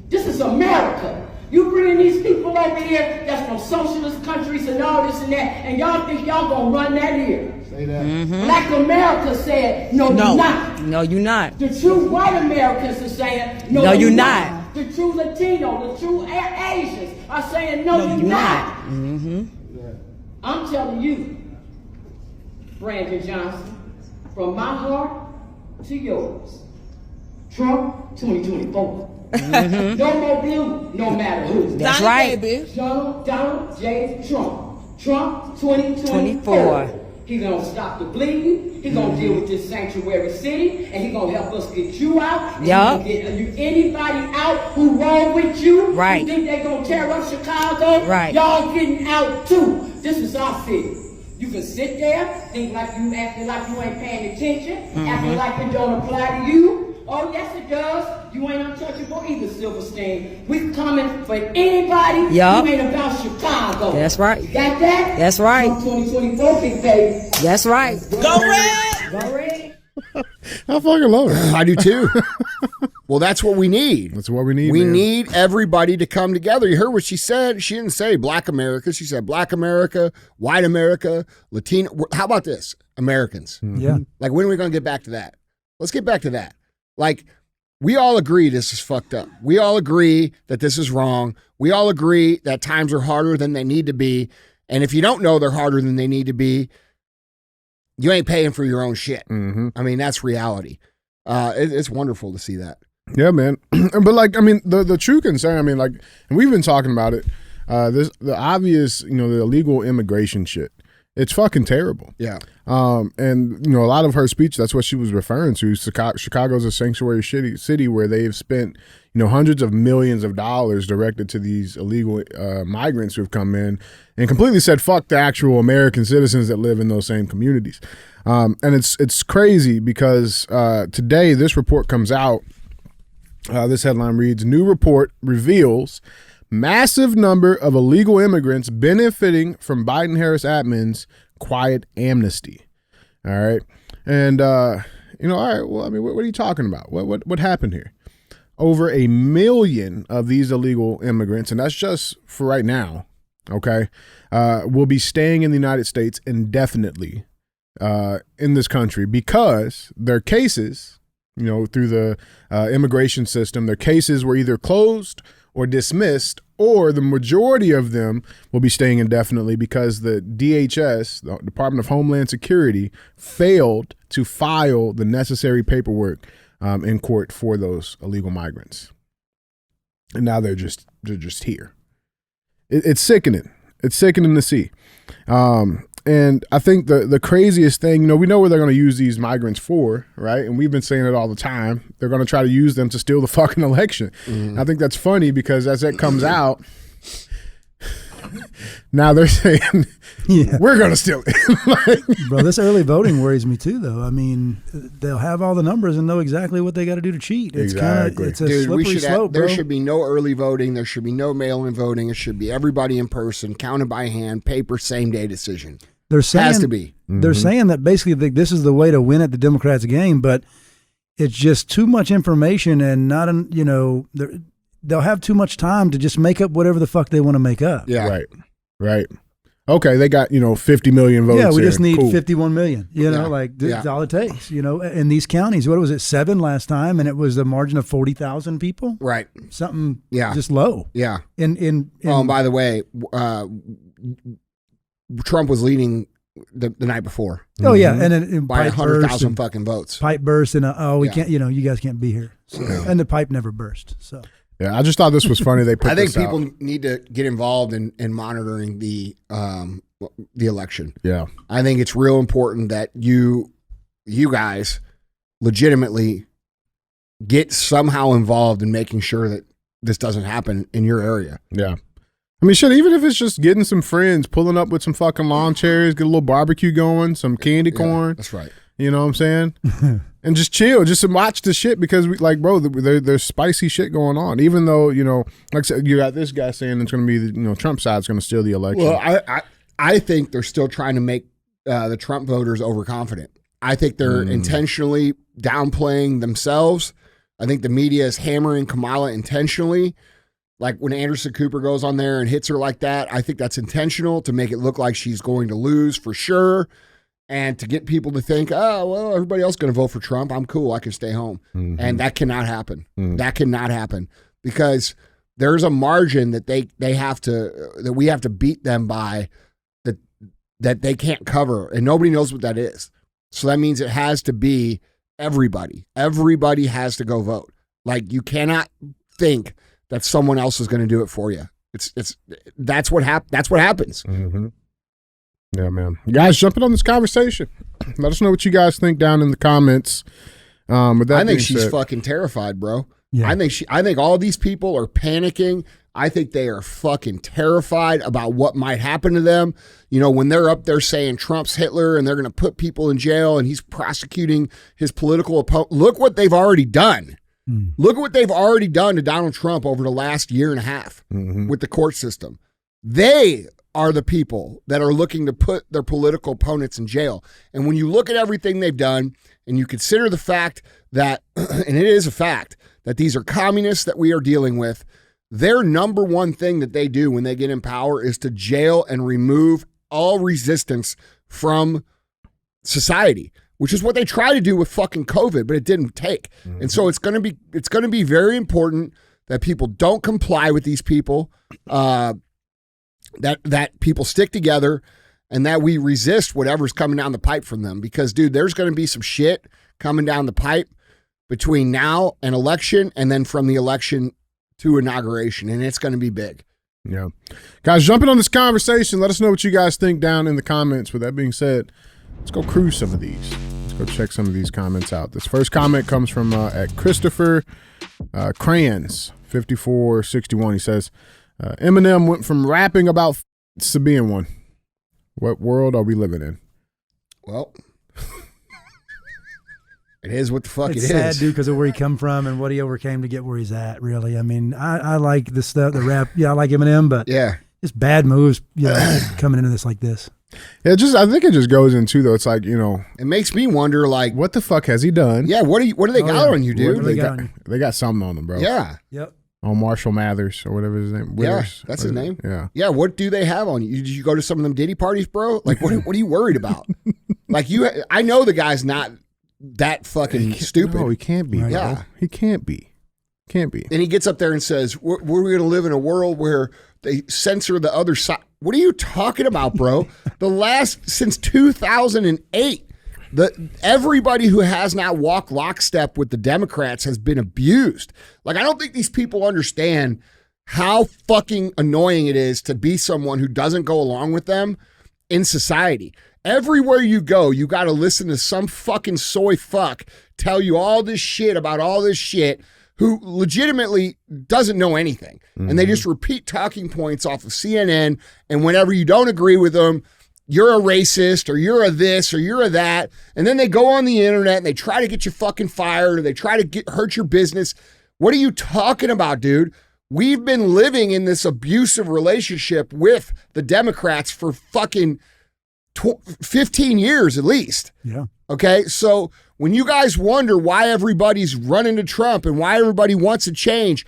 This is America. You bring these people over here that's from socialist countries and all this and that, and y'all think y'all gonna run that here. Say that. Black America said, no, you're not. No, you're not. The true white Americans are saying, no, you're not. The true Latino, the true Asians are saying, no, you're not. I'm telling you, Brandon Johnson, from my heart to yours, Trump 2024. No more blue, no matter who. That's right. Donald J. Trump. Trump 2024. He gonna stop the bleeding. He gonna deal with this sanctuary city, and he gonna help us get you out. Yup. Get anybody out who wrong with you. Right. Who think they gonna tear up Chicago? Right. Y'all getting out too. This is our city. You can sit there, think like you acting like you ain't paying attention, acting like it don't apply to you. Oh yes, it does. You ain't untouchable either, Silverstein. We coming for anybody Yup. who ain't about Chicago. That's right. You got that? That's right. 2024, big baby. That's right. Go red! Go red! I fucking love it. I do too. Well, that's what we need. That's what we need. We man. need everybody to come together. You heard what she said. She didn't say Black America. She said Black America, White America, Latino. How about this? Americans. Yeah. Like, when are we going to get back to that? Let's get back to that. Like, we all agree this is fucked up. We all agree that this is wrong. We all agree that times are harder than they need to be. And if you don't know they're harder than they need to be, you ain't paying for your own shit. I mean, that's reality. It's wonderful to see that. Yeah, man. But like, I mean, the true concern, I mean, like, and we've been talking about it. The obvious, the illegal immigration shit. It's fucking terrible. Yeah. And a lot of her speech, that's what she was referring to. Chicago's a sanctuary city where they've spent, hundreds of millions of dollars directed to these illegal migrants who've come in and completely said fuck the actual American citizens that live in those same communities. And it's crazy because today this report comes out. This headline reads, "New report reveals massive number of illegal immigrants benefiting from Biden-Harris admin's quiet amnesty." All right. And, all right, well, I mean, what are you talking about? What happened here? Over 1 million of these illegal immigrants, and that's just for right now, okay, will be staying in the United States indefinitely in this country because their cases, through the immigration system, their cases were either closed or dismissed, or the majority of them will be staying indefinitely because the DHS, the Department of Homeland Security, failed to file the necessary paperwork in court for those illegal migrants. And now they're just here. It's sickening. It's sickening to see. And I think the craziest thing, we know what they're going to use these migrants for, right? And we've been saying it all the time. They're going to try to use them to steal the fucking election. I think that's funny because as that comes out, now they're saying, we're going to steal it. Bro, this early voting worries me too, though. I mean, they'll have all the numbers and know exactly what they got to do to cheat. It's Exactly. it's a slippery slope, bro. There should be no early voting. There should be no mail-in voting. It should be everybody in person, counted by hand, paper, same-day decision. They're saying, has to be. They're saying that basically this is the way to win at the Democrats' game, but it's just too much information and not, they'll have too much time to just make up whatever the fuck they want to make up. Yeah. Right. Okay, they got, 50 million votes. Yeah, we just need cool. 51 million, that's all it takes, in these counties. What was it, 7 last time, and it was a margin of 40,000 people? Right. Something just low. Yeah. And by the way, Trump was leading the night before. Oh yeah, and by 100,000 fucking votes. Pipe burst and we can't. You guys can't be here. So, and the pipe never burst. So yeah, I just thought this was funny. They put. I think this people out. need to get involved in monitoring the election. Yeah, I think it's real important that you guys legitimately get somehow involved in making sure that this doesn't happen in your area. Yeah. I mean, shit, even if it's just getting some friends, pulling up with some fucking lawn chairs, get a little barbecue going, some candy corn. That's right. You know what I'm saying? And just chill, just watch the shit because, there's spicy shit going on. Even though, like I said, you got this guy saying it's going to be, Trump side's going to steal the election. Well, I think they're still trying to make the Trump voters overconfident. I think they're intentionally downplaying themselves. I think the media is hammering Kamala intentionally. Like when Anderson Cooper goes on there and hits her like that, I think that's intentional to make it look like she's going to lose for sure. And to get people to think, oh, well, everybody else is going to vote for Trump. I'm cool. I can stay home. And that cannot happen. That cannot happen because there's a margin that we have to beat them by that they can't cover. And nobody knows what that is. So that means it has to be everybody. Everybody has to go vote. Like you cannot think that someone else is going to do it for you. That's what happens. Yeah, man. You guys, jumping on this conversation. Let us know what you guys think down in the comments. With that I think being she's said, fucking terrified, bro. Yeah. I think all these people are panicking. I think they are fucking terrified about what might happen to them. You know, when they're up there saying Trump's Hitler and they're going to put people in jail and he's prosecuting his political opponent. Look what they've already done. Look at what they've already done to Donald Trump over the last year and a half with the court system. They are the people that are looking to put their political opponents in jail. And when you look at everything they've done and you consider the fact that, and it is a fact, that these are communists that we are dealing with, their number one thing that they do when they get in power is to jail and remove all resistance from society, which is what they try to do with fucking COVID, but it didn't take. And so it's going to be very important that people don't comply with these people, that people stick together and that we resist whatever's coming down the pipe from them. Because, dude, there's going to be some shit coming down the pipe between now and election and then from the election to inauguration, and it's going to be big. Yeah. Guys, jumping on this conversation, let us know what you guys think down in the comments. With that being said, let's go cruise some of these. Let's go check some of these comments out. This first comment comes from at Christopher Crayons 5461. He says, Eminem went from rapping about to being one. What world are we living in? Well, it is what the fuck It's it sad, is. dude, because of where he come from and what he overcame to get where he's at, really. I mean, I like the stuff, the rap. Yeah, I like Eminem, but Yeah. just bad moves, coming into this like this. Yeah, I think it just goes into, though, it's like, you know, It makes me wonder, like, what the fuck has he done? yeah, what do they got on you, dude? What do they got got, on you? they got something on them, bro. Yeah. Yep. On Marshall Mathers or whatever his name. Withers. Yeah, that's his name. Yeah. Yeah, what do they have on you? Did you go to some of them Diddy parties, bro? Like, what are you worried about? Like, I know the guy's not that fucking stupid. No, he can't be. Right. Bro. Yeah. He can't be. Can't be. And he gets up there and says, we're going to live in a world where they censor the other side. What are you talking about, bro? Since 2008, everybody who has not walked lockstep with the Democrats has been abused. Like, I don't think these people understand how fucking annoying it is to be someone who doesn't go along with them in society. Everywhere you go, you got to listen to some fucking soy fuck tell you all this shit about all this shit who legitimately doesn't know anything. And they just repeat talking points off of CNN. And whenever you don't agree with them, you're a racist or you're a this or you're a that. And then they go on the internet and they try to get you fucking fired or they try to hurt your business. What are you talking about, dude? We've been living in this abusive relationship with the Democrats for fucking 15 years at least. Yeah. Okay, so when you guys wonder why everybody's running to Trump and why everybody wants to change,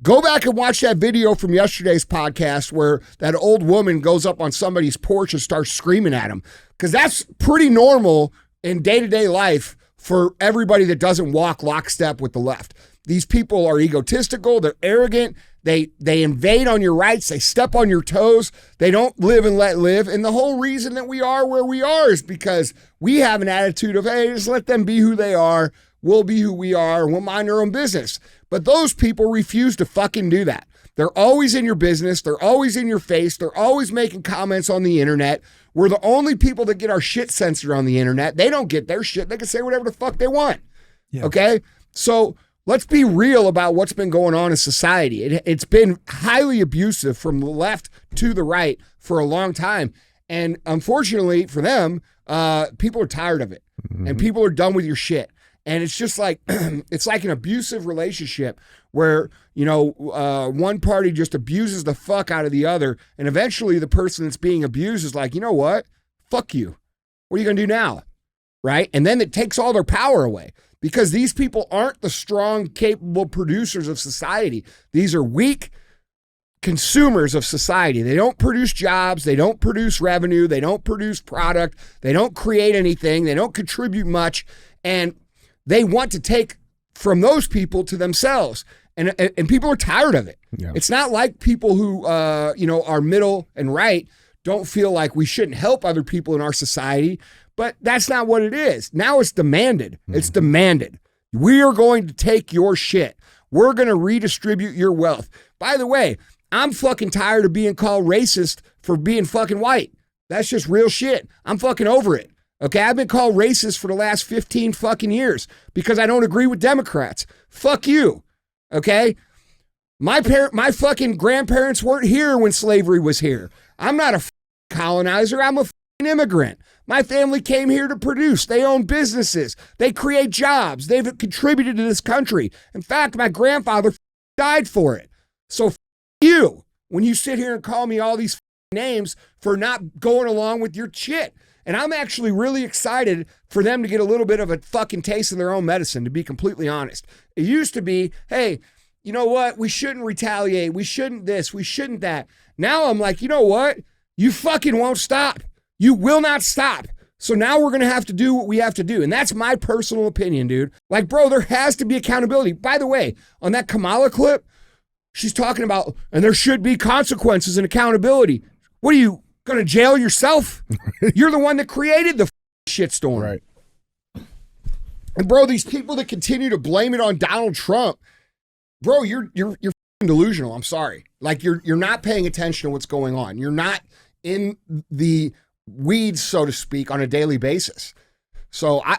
go back and watch that video from yesterday's podcast where that old woman goes up on somebody's porch and starts screaming at him. Because that's pretty normal in day-to-day life for everybody that doesn't walk lockstep with the left. These people are egotistical, they're arrogant, they invade on your rights, they step on your toes, they don't live and let live. And the whole reason that we are where we are is because we have an attitude of, hey, just let them be who they are, we'll be who we are, and we'll mind our own business. But those people refuse to fucking do that. They're always in your business, they're always in your face, they're always making comments on the internet. We're the only people that get our shit censored on the internet. They don't get their shit, they can say whatever the fuck they want. Yeah. Okay? So let's be real about what's been going on in society. It's been highly abusive from the left to the right for a long time. And unfortunately for them, people are tired of it. And people are done with your shit. And it's just like, it's like an abusive relationship where, you know, one party just abuses the fuck out of the other. And eventually the person that's being abused is like, you know what? Fuck you. What are you going to do now? Right? And then it takes all their power away because these people aren't the strong, capable producers of society. These are weak consumers of society. They don't produce jobs. They don't produce revenue. They don't produce product. They don't create anything. They don't contribute much. And they want to take from those people to themselves. And people are tired of it. Yeah. It's not like people who, are middle and right don't feel like we shouldn't help other people in our society, but that's not what it is. Now it's demanded. Mm-hmm. It's demanded. We are going to take your shit. We're going to redistribute your wealth. By the way, I'm fucking tired of being called racist for being fucking white. That's just real shit. I'm fucking over it. Okay, I've been called racist for the last 15 fucking years because I don't agree with Democrats. Fuck you. Okay? My fucking grandparents weren't here when slavery was here. I'm not a colonizer. I'm a immigrant. My family came here to produce. They own businesses. They create jobs. They've contributed to this country. In fact, my grandfather died for it. So you, when you sit here and call me all these names for not going along with your shit. And I'm actually really excited for them to get a little bit of a fucking taste of their own medicine, to be completely honest. It used to be, hey, you know what? We shouldn't retaliate. We shouldn't this. We shouldn't that. Now I'm like, you know what? You fucking won't stop. You will not stop. So now we're going to have to do what we have to do. And that's my personal opinion, dude. Like, bro, there has to be accountability. By the way, on that Kamala clip, she's talking about, and there should be consequences and accountability. What are you going to jail yourself? You're the one that created the shitstorm. Right. And bro, these people that continue to blame it on Donald Trump, bro, you're delusional. I'm sorry. Like you're not paying attention to what's going on. You're not in the weeds, so to speak, on a daily basis. So I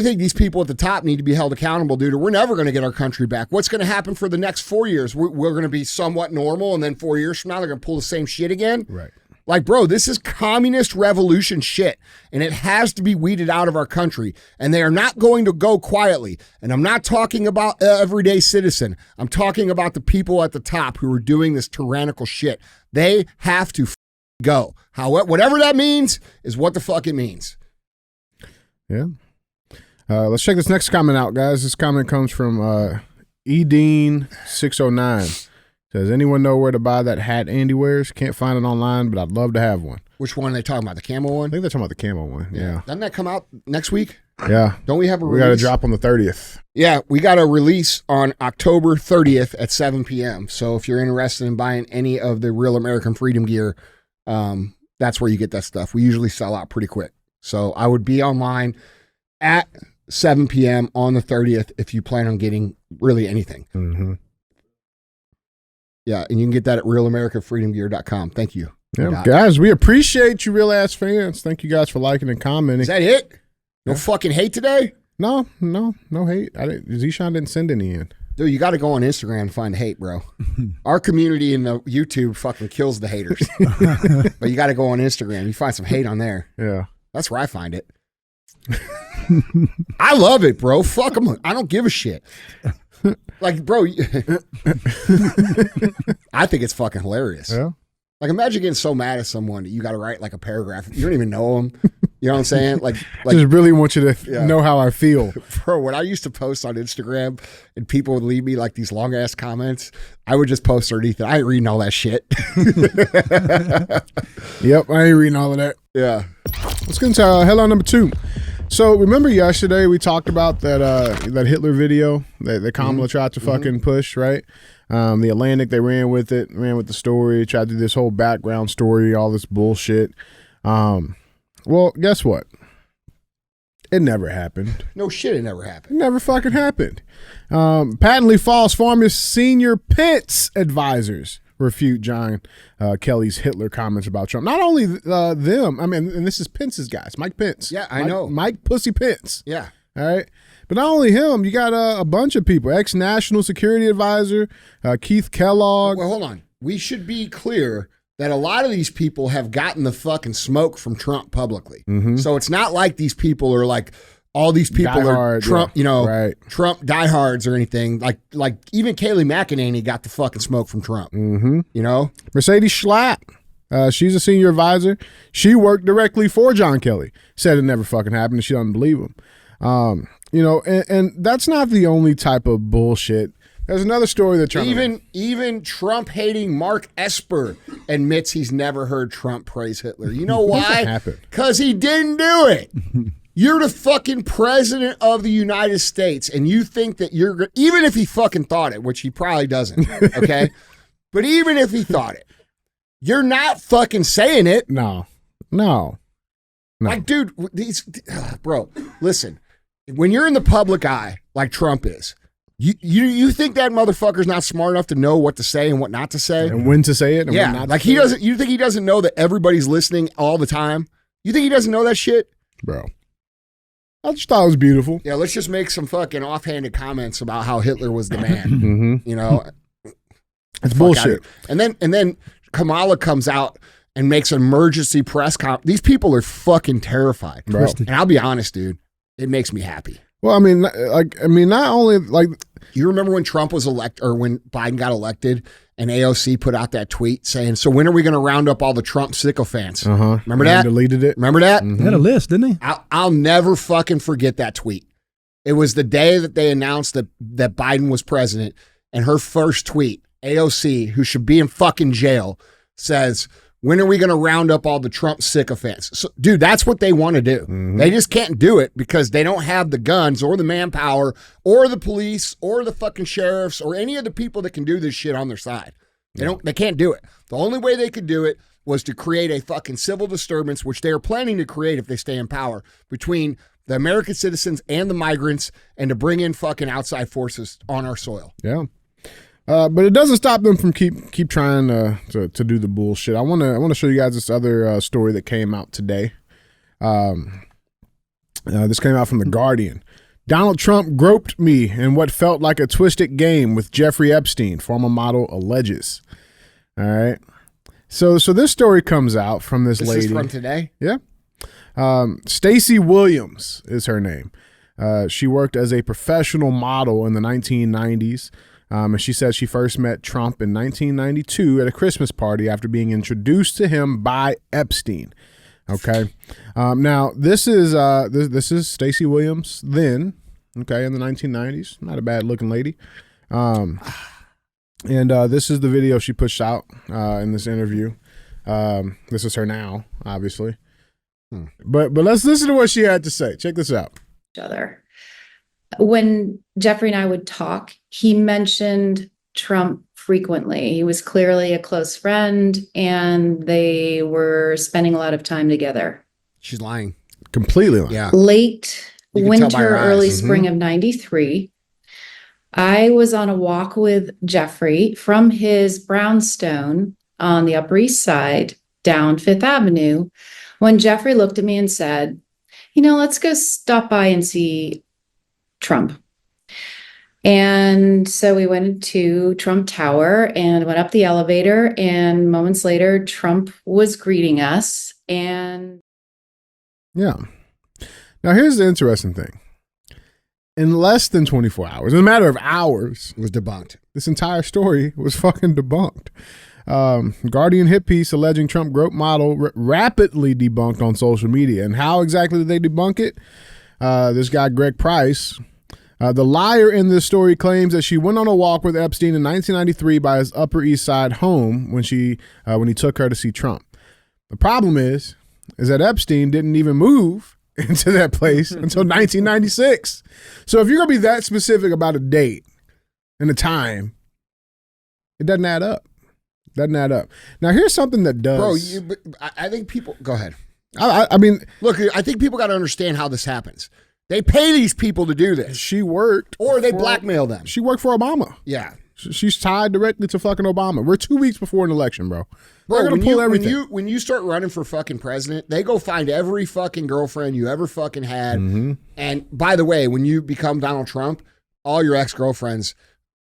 think these people at the top need to be held accountable, dude, or we're never going to get our country back. What's going to happen for the next 4 years? We're going to be somewhat normal, and then 4 years from now, they're going to pull the same shit again? Right. Like, bro, this is communist revolution shit, and it has to be weeded out of our country, and they are not going to go quietly. And I'm not talking about everyday citizen. I'm talking about the people at the top who are doing this tyrannical shit. They have to go. Whatever that means is what the fuck it means. Yeah. Let's check this next comment out, guys. This comment comes from Edean609. Says, anyone know where to buy that hat Andy wears? Can't find it online, but I'd love to have one. Which one are they talking about? The camo one? I think they're talking about the camo one. Yeah. Doesn't that come out next week? Yeah. Don't we have a release? We got to drop on the 30th. Yeah, we got a release on October 30th at 7 p.m. So if you're interested in buying any of the Real American Freedom gear, that's where you get that stuff. We usually sell out pretty quick. So I would be online at 7 p.m. on the 30th if you plan on getting really anything. Mm-hmm. Yeah, and you can get that at realamericanfreedomgear.com. Thanp you. Yeah, guys, we appreciate you, real ass fans. Thank you guys for liking and commenting. Is that it? No fucking hate today? No hate. Zishan didn't send any in. Dude, you got to go on Instagram and find hate, bro. Our community in the YouTube fucking kills the haters. But you got to go on Instagram. You find some hate on there. Yeah. That's where I find it. I love it, bro. Fuck them. I don't give a shit. Like, bro, I think it's fucking hilarious. Yeah. Like, imagine getting so mad at someone that you got to write like a paragraph. You don't even know them. You know what I'm saying? Like just really want you to know how I feel. Bro, when I used to post on Instagram and people would leave me like these long ass comments, I would just post underneath it. I ain't reading all that shit. Yep, I ain't reading all of that. Yeah. Let's get into headline number 2. So remember yesterday we talked about that Hitler video that Kamala tried to fucking push, right? The Atlantic, they ran with the story, tried to do this whole background story, all this bullshit. Well, guess what? It never happened. No shit, it never happened. It never fucking happened. Patently false former senior Pence advisors refute John Kelly's Hitler comments about Trump. Not only them, I mean, and this is Pence's guys, Mike Pence. Yeah, I know. Mike Pussy Pence. Yeah. All right. But not only him, you got a bunch of people. Ex-National Security Advisor, Keith Kellogg. Well, hold on. We should be clear that a lot of these people have gotten the fucking smoke from Trump publicly. Mm-hmm. So it's not like these people are like, all these people diehard, are Trump, right. Trump diehards or anything. Like even Kayleigh McEnany got the fucking smoke from Trump. Mm-hmm. You know? Mercedes Schlatt. She's a senior advisor. She worked directly for John Kelly. Said it never fucking happened, and she doesn't believe him. You know, and that's not the only type of bullshit. There's another story that even Trump hating Mark Esper admits he's never heard Trump praise Hitler. You know why? Because he didn't do it. You're the fucking president of the United States, and you think that you're even if he fucking thought it, which he probably doesn't. Okay, but even if he thought it, you're not fucking saying it. No. Like, dude, bro, listen. When you're in the public eye, like Trump is, you think that motherfucker's not smart enough to know what to say and what not to say, and when to say it, and when not like to he say doesn't. You think he doesn't know that everybody's listening all the time? You think he doesn't know that shit, bro? I just thought it was beautiful. Yeah, let's just make some fucking offhanded comments about how Hitler was the man. You know, it's bullshit. And then Kamala comes out and makes an emergency press conference. These people are fucking terrified, bro. And I'll be honest, dude, it makes me happy. Well, I mean, not only like you remember when Trump was elected or when Biden got elected, and AOC put out that tweet saying, "So when are we going to round up all the Trump sycophants?" Remember that? Deleted it. Remember that? He had a list, didn't he? I'll never fucking forget that tweet. It was the day that they announced that Biden was president, and her first tweet, AOC, who should be in fucking jail, says, "When are we going to round up all the Trump sycophants?" So, dude, that's what they want to do. They just can't do it because they don't have the guns or the manpower or the police or the fucking sheriffs or any of the people that can do this shit on their side. They can't do it. The only way they could do it was to create a fucking civil disturbance, which they are planning to create if they stay in power, between the American citizens and the migrants, and to bring in fucking outside forces on our soil. Yeah. But it doesn't stop them from keep trying to do the bullshit. I want to show you guys this other story that came out today. This came out from The Guardian. Donald Trump groped me in what felt like a twisted game with Jeffrey Epstein, former model alleges. All right. So this story comes out from this lady. This is from today? Yeah. Stacey Williams is her name. She worked as a professional model in the 1990s. And she said she first met Trump in 1992 at a Christmas party after being introduced to him by Epstein. Okay. Now this is Stacey Williams then. Okay, in the 1990s, not a bad looking lady. And this is the video she pushed out in this interview. This is her now, obviously. But let's listen to what she had to say. Check this out. Other. When Jeffrey and I would talk, he mentioned Trump frequently. He was clearly a close friend, and they were spending a lot of time together. She's lying. Completely lying. Yeah. Late winter, early Mm-hmm. spring of 93, I was on a walk with Jeffrey from his brownstone on the Upper East Side down Fifth Avenue when Jeffrey looked at me and said, let's go stop by and see Trump. And so we went to Trump Tower and went up the elevator, and moments later, Trump was greeting us. And yeah. Now, here's the interesting thing. In less than 24 hours, in a matter of hours, it was debunked. This entire story was fucking debunked. Guardian hit piece alleging Trump groped model rapidly debunked on social media. And how exactly did they debunk it? This guy, Greg Price, the liar in this story, claims that she went on a walk with Epstein in 1993 by his Upper East Side home when he took her to see Trump. The problem is that Epstein didn't even move into that place until 1996. So if you're going to be that specific about a date and a time, it doesn't add up. Now, here's something that does. Bro, I think people... Go ahead. I mean... Look, I think people got to understand how this happens. They pay these people to do this. She worked... Or they blackmail them. She worked for Obama. Yeah. She's tied directly to fucking Obama. We're 2 weeks before an election, bro. They're going to pull everything. When you start running for fucking president, they go find every fucking girlfriend you ever fucking had. Mm-hmm. And by the way, when you become Donald Trump, all your ex-girlfriends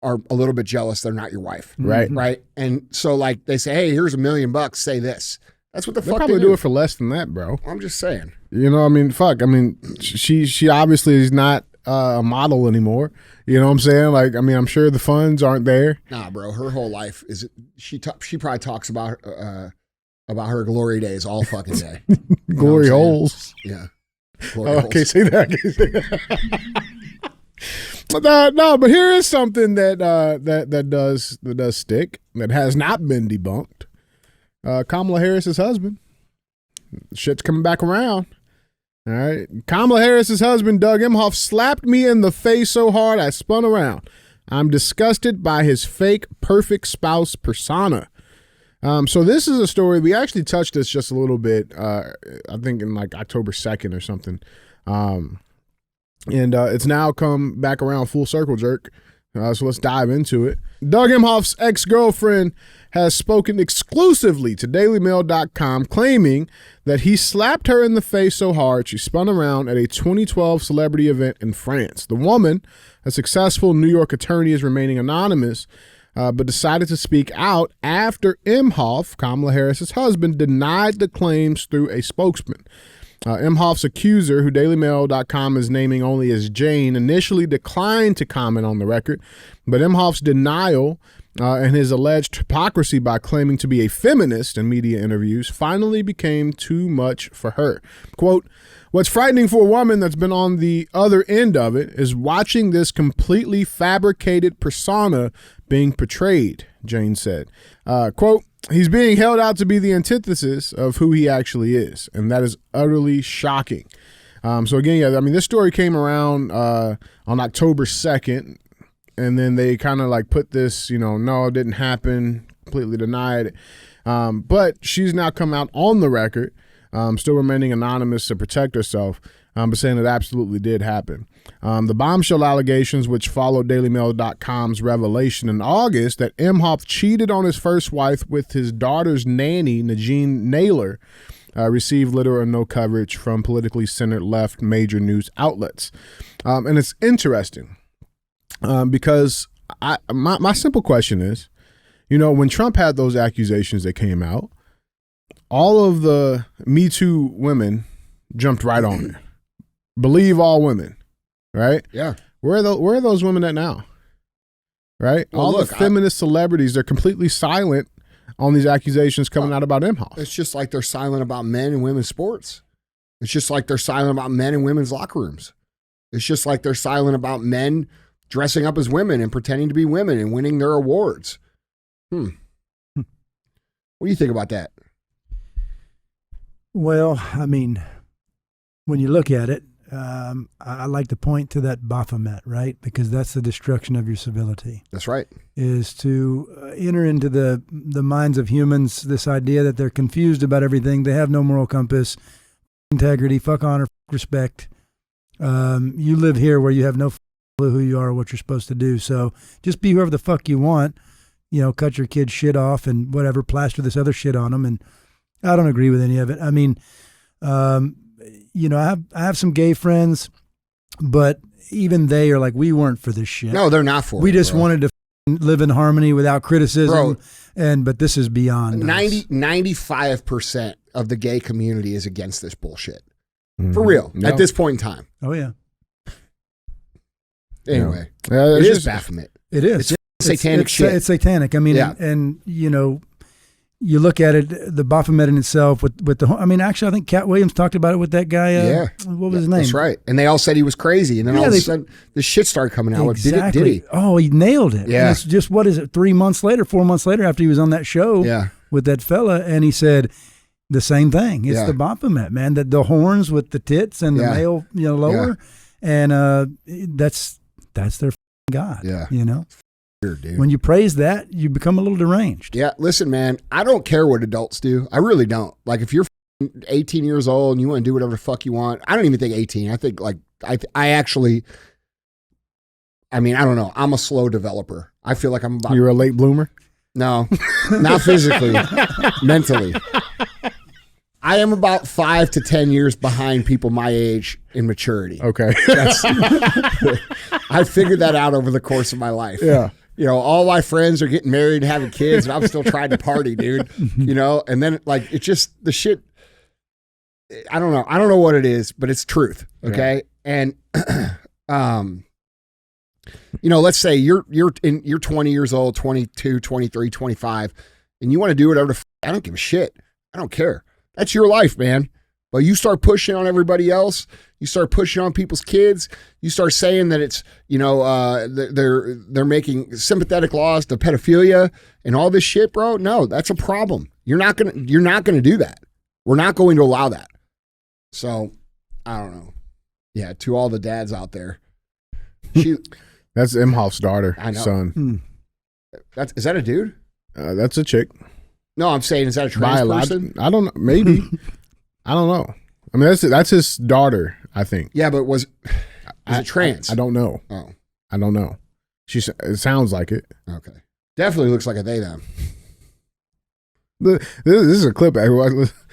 are a little bit jealous they're not your wife. Right. Right? And so like they say, hey, here's $1 million, say this. That's what the fuck probably they do it for less than that, bro. I'm just saying. She obviously is not a model anymore. You know what I'm saying? Like, I'm sure the funds aren't there. Nah, bro. Her whole life is she probably talks about about her glory days all fucking day. Glory holes. Yeah. Oh, I can't say that. I can't say that. But but here is something that does stick, that has not been debunked. Kamala Harris's husband. Shit's coming back around. All right. Kamala Harris's husband, Doug Emhoff, slapped me in the face so hard I spun around. I'm disgusted by his fake perfect spouse persona. So this is a story. We actually touched this just a little bit, I think in like October 2nd or something. And it's now come back around full circle, jerk. So let's dive into it. Doug Emhoff's ex-girlfriend has spoken exclusively to DailyMail.com, claiming that he slapped her in the face so hard she spun around at a 2012 celebrity event in France. The woman, a successful New York attorney, is remaining anonymous, but decided to speak out after Emhoff, Kamala Harris's husband, denied the claims through a spokesman. Emhoff's accuser, who DailyMail.com is naming only as Jane, initially declined to comment on the record, but Emhoff's denial and his alleged hypocrisy by claiming to be a feminist in media interviews finally became too much for her. Quote, "What's frightening for a woman that's been on the other end of it is watching this completely fabricated persona being portrayed," Jane said. Quote, "He's being held out to be the antithesis of who he actually is, and that is utterly shocking." So again, yeah, I mean, this story came around on October 2nd, and then they kind of like put this, no, it didn't happen, completely denied it. But she's now come out on the record, still remaining anonymous to protect herself, but saying it absolutely did happen. The bombshell allegations, which followed DailyMail.com's revelation in August that Emhoff cheated on his first wife with his daughter's nanny, Najeen Naylor, received little or no coverage from politically centered left major news outlets. And it's interesting because my simple question is, when Trump had those accusations that came out, all of the Me Too women jumped right on it. Believe all women, right? Yeah. Where are those women at now? Right? Well, all look, the feminist celebrities, they're completely silent on these accusations coming out about Emhoff. It's just like they're silent about men and women's sports. It's just like they're silent about men and women's locker rooms. It's just like they're silent about men dressing up as women and pretending to be women and winning their awards. What do you think about that? Well, I mean, when you look at it, I like to point to that Baphomet, right? Because that's the destruction of your civility. That's right. Is to enter into the minds of humans this idea that they're confused about everything. They have no moral compass, integrity, fuck honor, fuck respect. You live here where you have no clue who you are or what you're supposed to do. So just be whoever the fuck you want. Cut your kid's shit off and whatever, plaster this other shit on them. And I don't agree with any of it. I mean, I have some gay friends, but even they are like, we weren't for this shit. No, they're not for it. We just wanted to live in harmony without criticism. But this is beyond 95% of the gay community is against this bullshit. For real. At this point in time. Oh, yeah. Anyway, it is Baphomet. It is. It's satanic shit. It's satanic. I mean, and you look at it, the Baphomet in itself with the, actually, I think Cat Williams talked about it with that guy. What was his name? That's right. And they all said he was crazy. And then all of a sudden, this shit started coming out. Exactly. Did he? Oh, he nailed it. Yeah. And it's just, 4 months later after he was on that show with that fella, and he said the same thing. It's the Baphomet, man. The horns with the tits and the male, lower. And that's their God. Yeah. Weird, dude. When you praise that, you become a little deranged. Yeah, listen, man, I don't care what adults do. I really don't. Like, if you're 18 years old and you want to do whatever the fuck you want, I don't even think 18. I think, I actually, I don't know. I'm a slow developer. I feel like I'm about... You're a late bloomer? No, not physically, mentally. I am about 5 to 10 years behind people my age in maturity. Okay. I figured that out over the course of my life. Yeah. All my friends are getting married and having kids, and I'm still trying to party, dude. And then it's just the shit. I don't know. I don't know what it is, but it's truth. Okay. Yeah. And, let's say you're 20 years old, 22, 23, 25, and you want to do whatever I don't give a shit. I don't care. That's your life, man. But you start pushing on everybody else. You start pushing on people's kids. You start saying that it's, they're making sympathetic laws to pedophilia and all this shit, bro. No, that's a problem. You're not gonna do that. We're not going to allow that. So, I don't know. Yeah, to all the dads out there. That's Imhoff's daughter, I know. son. Is that a dude? That's a chick. No, I'm saying, is that a trans person? I don't know. Maybe. I don't know. I mean, that's his daughter, I think. Yeah, but is it trans? I don't know. Oh. I don't know. It sounds like it. Okay. Definitely looks like a they them. This is a clip.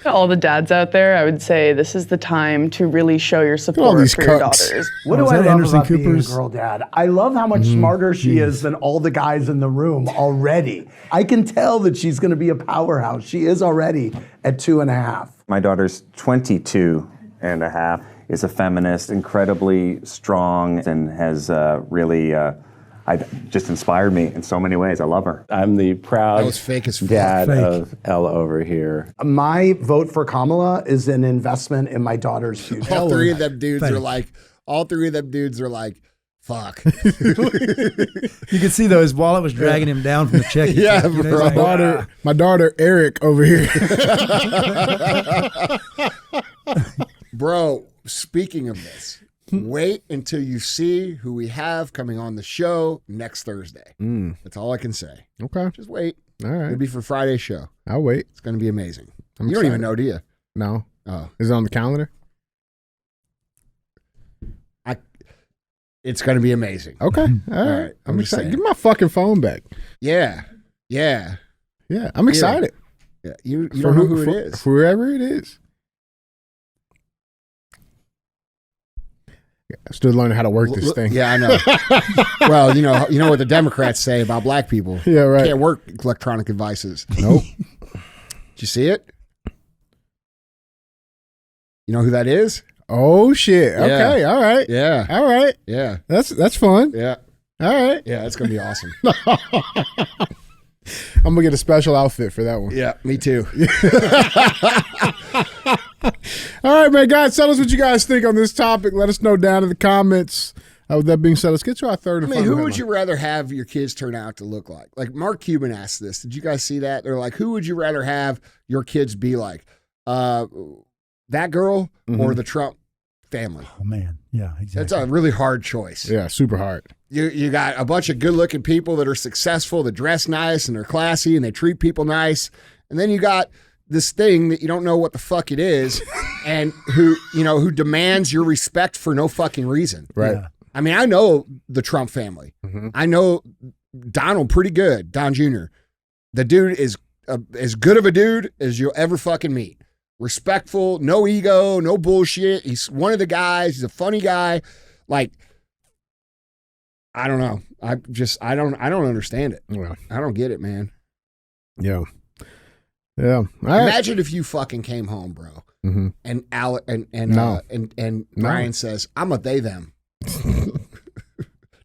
All the dads out there, I would say this is the time to really show your all support these for your cucks. daughters. What do is I that love Anderson about being a Cooper's? girl dad? I love how much smarter she is than all the guys in the room already. I can tell that she's going to be a powerhouse. She is already at 2.5. My daughter's 22 and a half, is a feminist, incredibly strong, and has really just inspired me in so many ways. I love her. I'm the That proud was fake as fuck. dad Fake. of Ella over here. My vote for Kamala is an investment in my daughter's future. All three of them dudes Fake. are like, fuck. You could see though his wallet was dragging him down from the check. Yeah, You know, he's bro. like, My daughter Eric over here. Bro, speaking of this, wait until you see who we have coming on the show next Thursday. That's all I can say. Okay. Just wait. All right. It'll be for Friday's show. I'll wait. It's going to be amazing. I'm You don't even excited. know, do you? No. Oh, Is it on the calendar? it's going to be amazing. Okay. All right. right. I'm I'm just excited. saying. Give me my fucking phone back. Yeah. Yeah. I'm excited. Yeah. You don't know who it is. For whoever it is. I'm still learning how to work this thing. Yeah, I know. Well, you know what the Democrats say about black people. Yeah, right. Can't work electronic devices. Nope. Did you see it? You know who that is? Oh shit. Okay. All right. Yeah. All right. Yeah. That's fun. Yeah. All right. Yeah, it's going to be awesome. I'm gonna get a special outfit for that one. Yeah, me too. All right, man, guys, tell us what you guys think on this topic. Let us know down in the comments. With that being said, let's get to our third and final who headline. would you rather have your kids turn out to look like? Like Mark Cuban asked this. Did you guys see that? They're like, who would you rather have your kids be like? That girl or the Trump family? oh man, yeah, exactly. That's a really hard choice. Yeah, super hard. You got a bunch of good-looking people that are successful, that dress nice and they're classy and they treat people nice, and then you got this thing that you don't know what the fuck it is, and who demands your respect for no fucking reason. Right. Yeah. I mean, I know the Trump family. I know Donald pretty good, Don Jr. The dude is as good of a dude as you'll ever fucking meet. Respectful, no ego, no bullshit. He's one of the guys. He's a funny guy. Like, I don't know. I don't understand it. Yeah. I don't get it, man. Yeah. Yeah. All right. Imagine if you fucking came home, bro, and Alec and No. and Brian says, "I'm a they them."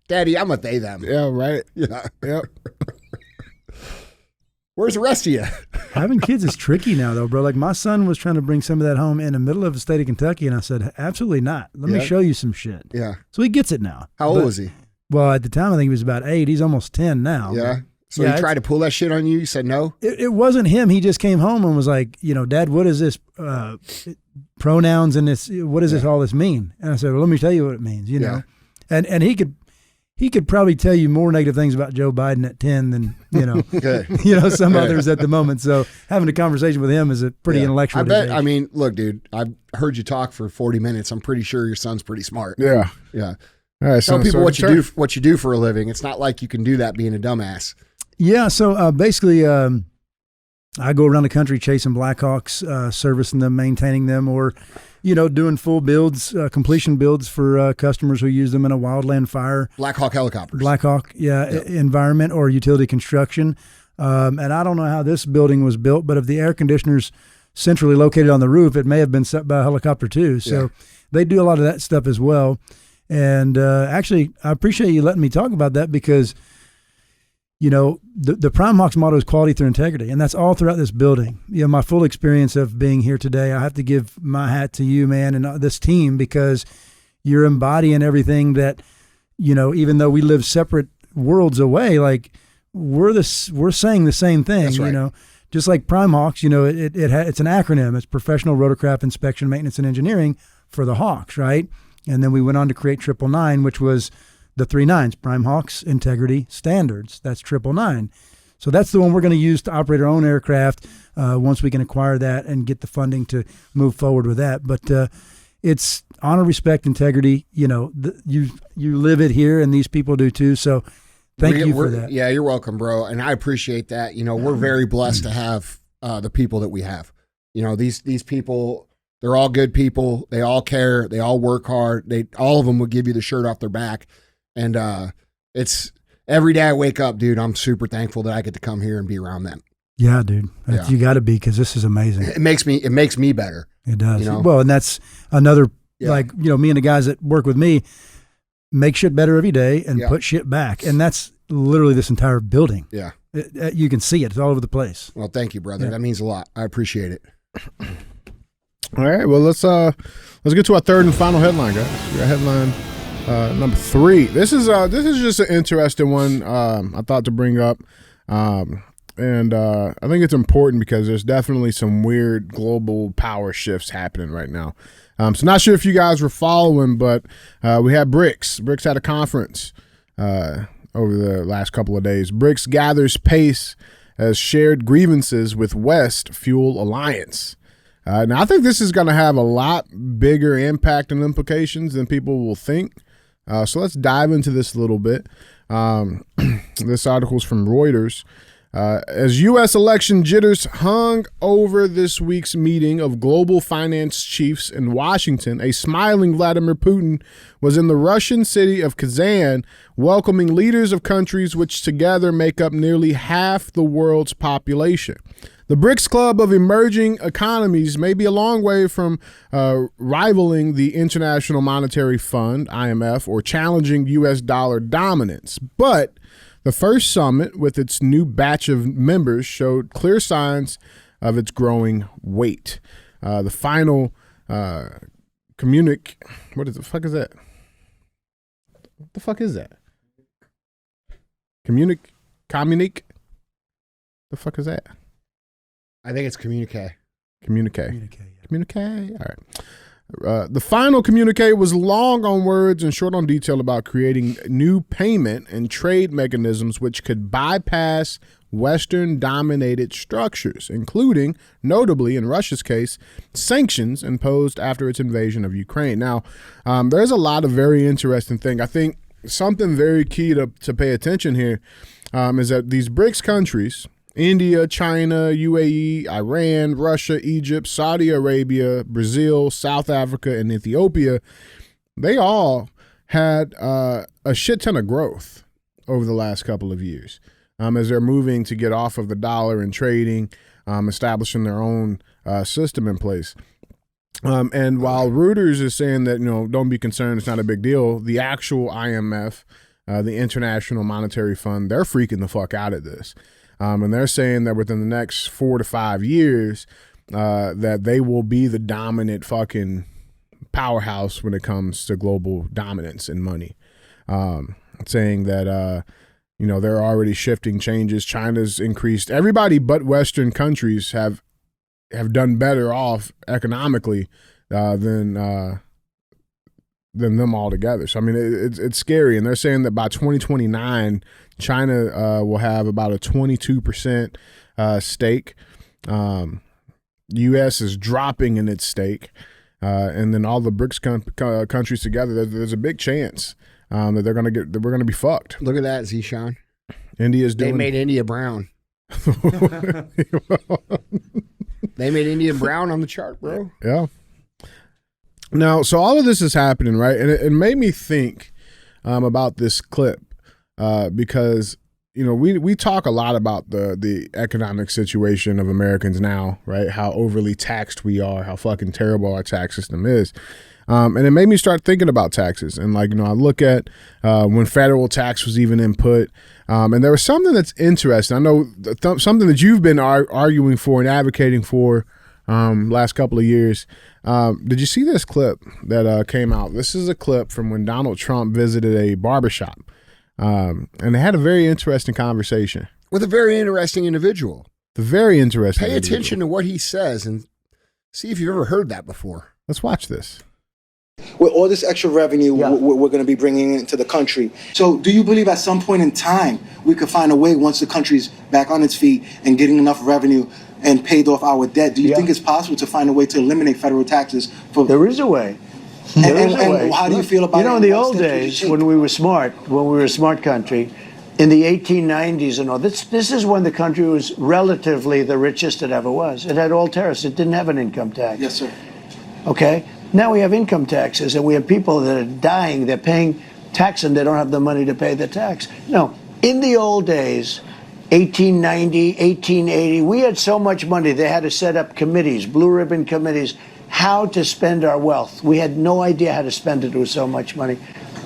Daddy, I'm a they them. Yeah. Right. Yeah. Yep. Where's the rest of you? Having kids is tricky now, though, bro. Like my son was trying to bring some of that home in the middle of the state of Kentucky, and I said, absolutely not. Let me Yeah. show you some shit. Yeah. So he gets it now. How old But- was he? Well, at the time, I think he was about 8. He's almost 10 now. Yeah. So Yeah, he tried to pull that shit on you. You said no. It wasn't him. He just came home and was like, Dad, what is this pronouns and this? What does all this mean? And I said, well, let me tell you what it means. You know, and he could probably tell you more negative things about Joe Biden at 10 than Good. some others at the moment. So having a conversation with him is a pretty intellectual. I bet. debate. I mean, look, dude. I've heard you talk for 40 minutes. I'm pretty sure your son's pretty smart. Yeah. Yeah. All right. Tell so people what you do for a living. It's not like you can do that being a dumbass. Yeah, so basically, I go around the country chasing Blackhawks, servicing them, maintaining them, or, doing full builds, completion builds for customers who use them in a wildland fire. Blackhawk helicopters. Blackhawk, environment or utility construction. And I don't know how this building was built, but if the air conditioner's centrally located on the roof, it may have been set by a helicopter too. So they do a lot of that stuff as well. And actually, I appreciate you letting me talk about that because the Prime Hawks motto is quality through integrity, and that's all throughout this building. My full experience of being here today, I have to give my hat to you, man, and this team, because you're embodying everything that, even though we live separate worlds away, like we're saying the same thing. That's right. Just like Prime Hawks, it's an acronym. It's Professional Rotorcraft Inspection, Maintenance, and Engineering for the Hawks, right? And then we went on to create 999, which was the 3 nines, Prime Hawks Integrity Standards. That's 999. So that's the one we're going to use to operate our own aircraft once we can acquire that and get the funding to move forward with that. But it's honor, respect, integrity. You live it here, and these people do too. So thank you for that. Yeah, you're welcome, bro. And I appreciate that. We're very blessed to have the people that we have. These people, they're all good people. They all care. They all work hard. All of them will give you the shirt off their back. And it's every day I wake up, dude, I'm super thankful that I get to come here and be around them. Yeah, dude. Yeah. You got to be, because this is amazing. It makes me better. It does. Well, and that's another, me and the guys that work with me make shit better every day and put shit back. And that's literally this entire building. Yeah. You can see it. It's all over the place. Well, thank you, brother. Yeah. That means a lot. I appreciate it. All right. Well, let's get to our third and final headline, guys. We got headline number 3. This is just an interesting one. I thought to bring up, and I think it's important because there's definitely some weird global power shifts happening right now. So not sure if you guys were following, but we had BRICS. BRICS had a conference over the last couple of days. BRICS gathers pace as shared grievances with West fuel alliance. Now, I think this is going to have a lot bigger impact and implications than people will think. So let's dive into this a little bit. This article is from Reuters. As U.S. election jitters hung over this week's meeting of global finance chiefs in Washington, a smiling Vladimir Putin was in the Russian city of Kazan, welcoming leaders of countries which together make up nearly half the world's population. The BRICS club of emerging economies may be a long way from rivaling the International Monetary Fund, IMF, or challenging U.S. dollar dominance, but the first summit with its new batch of members showed clear signs of its growing weight. The final communique. What the fuck is that? What the fuck is that? Communique? The fuck is that? I think it's communique. Communique. All right. The final communique was long on words and short on detail about creating new payment and trade mechanisms which could bypass Western-dominated structures, including, notably in Russia's case, sanctions imposed after its invasion of Ukraine. Now, there's a lot of very interesting things. I think something very key to pay attention here is that these BRICS countries, India, China, UAE, Iran, Russia, Egypt, Saudi Arabia, Brazil, South Africa, and Ethiopia, they all had a shit ton of growth over the last couple of years as they're moving to get off of the dollar and trading, establishing their own system in place. And while Reuters is saying that, don't be concerned, it's not a big deal, the actual IMF, the International Monetary Fund, they're freaking the fuck out at this. And they're saying that within the next 4 to 5 years, that they will be the dominant fucking powerhouse when it comes to global dominance and money. Saying that, they're already shifting changes. China's increased. Everybody but Western countries have done better off economically than them all together. So, I mean, it's scary. And they're saying that by 2029, China will have about a 22% stake. U.S. is dropping in its stake. And then all the BRICS countries together, there's a big chance that we're going to be fucked. Look at that, Zishan. India's doing. They made India brown. They made India brown on the chart, bro. Yeah. Now, so all of this is happening, right? And it made me think about this clip because you know, we talk a lot about the economic situation of Americans now, right? How overly taxed we are, how fucking terrible our tax system is. And it made me start thinking about taxes. And like, you know, I look at when federal tax was even input. And there was something that's interesting. I know something that you've been arguing for and advocating for last couple of years. Did you see this clip that came out? This is a clip from when Donald Trump visited a barbershop. And they had a very interesting conversation. With a very interesting individual. The very interesting Pay attention to what he says and see if you've ever heard that before. Let's watch this. With all this extra revenue we're going to be bringing into the country. So do you believe at some point in time we could find a way, once the country's back on its feet and getting enough revenue and paid off our debt, do you think it's possible to find a way to eliminate federal taxes? There is a way. And how do you feel about it? You know, in the old days, when we were a smart country, in the 1890s and all, this is when the country was relatively the richest it ever was. It had all tariffs. It didn't have an income tax. Yes, sir. Okay? Now we have income taxes, and we have people that are dying. They're paying tax, and they don't have the money to pay the tax. No, in the old days, 1890, 1880, we had so much money, they had to set up committees, blue ribbon committees, how to spend our wealth. We had no idea how to spend it with so much money.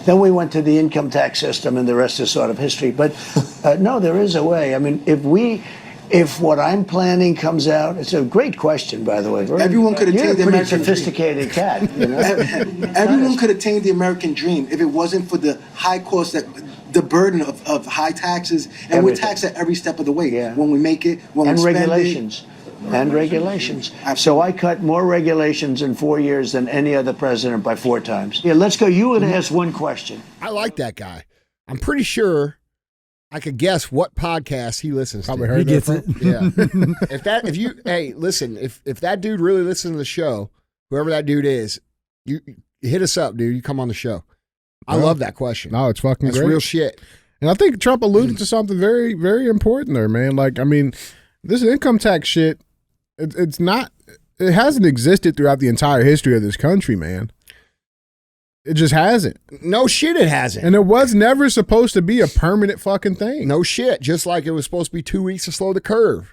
Then we went to the income tax system, and the rest is sort of history. But no, there is a way. I mean, if what I'm planning comes out, it's a great question, by the way. Everyone could attain the American sophisticated cat. You know? Everyone could attain the American dream if it wasn't for the high cost, the burden of high taxes, and we're taxed at every step of the way. Yeah. When we make it, when we spend regulations. And regulations. So I cut more regulations in 4 years than any other president by 4 times. Yeah, let's go. You would ask one question. I like that guy. I'm pretty sure I could guess what podcast he listens to. Probably heard He that gets from. it. Yeah. Hey, listen, if that dude really listens to the show, whoever that dude is, you hit us up, dude. You come on the show. I love that question. No, it's fucking That's great. real shit. And I think Trump alluded to something very, very important there, man. Like, I mean, this income tax shit, it hasn't existed throughout the entire history of this country, man. It just hasn't. No shit, it hasn't. And it was never supposed to be a permanent fucking thing. No shit. Just like it was supposed to be 2 weeks to slow the curve.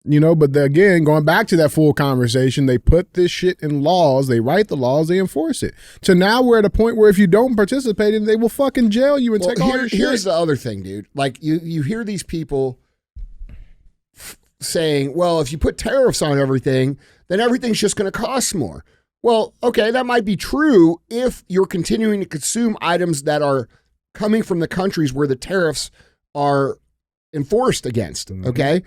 You know, but again, going back to that full conversation, they put this shit in laws, they write the laws, they enforce it. So now we're at a point where if you don't participate in it, they will fucking jail you and take all your shit. Here's the other thing, dude. Like, you hear these people saying, well, if you put tariffs on everything, then everything's just going to cost more. Well, okay, that might be true if you're continuing to consume items that are coming from the countries where the tariffs are enforced against, okay?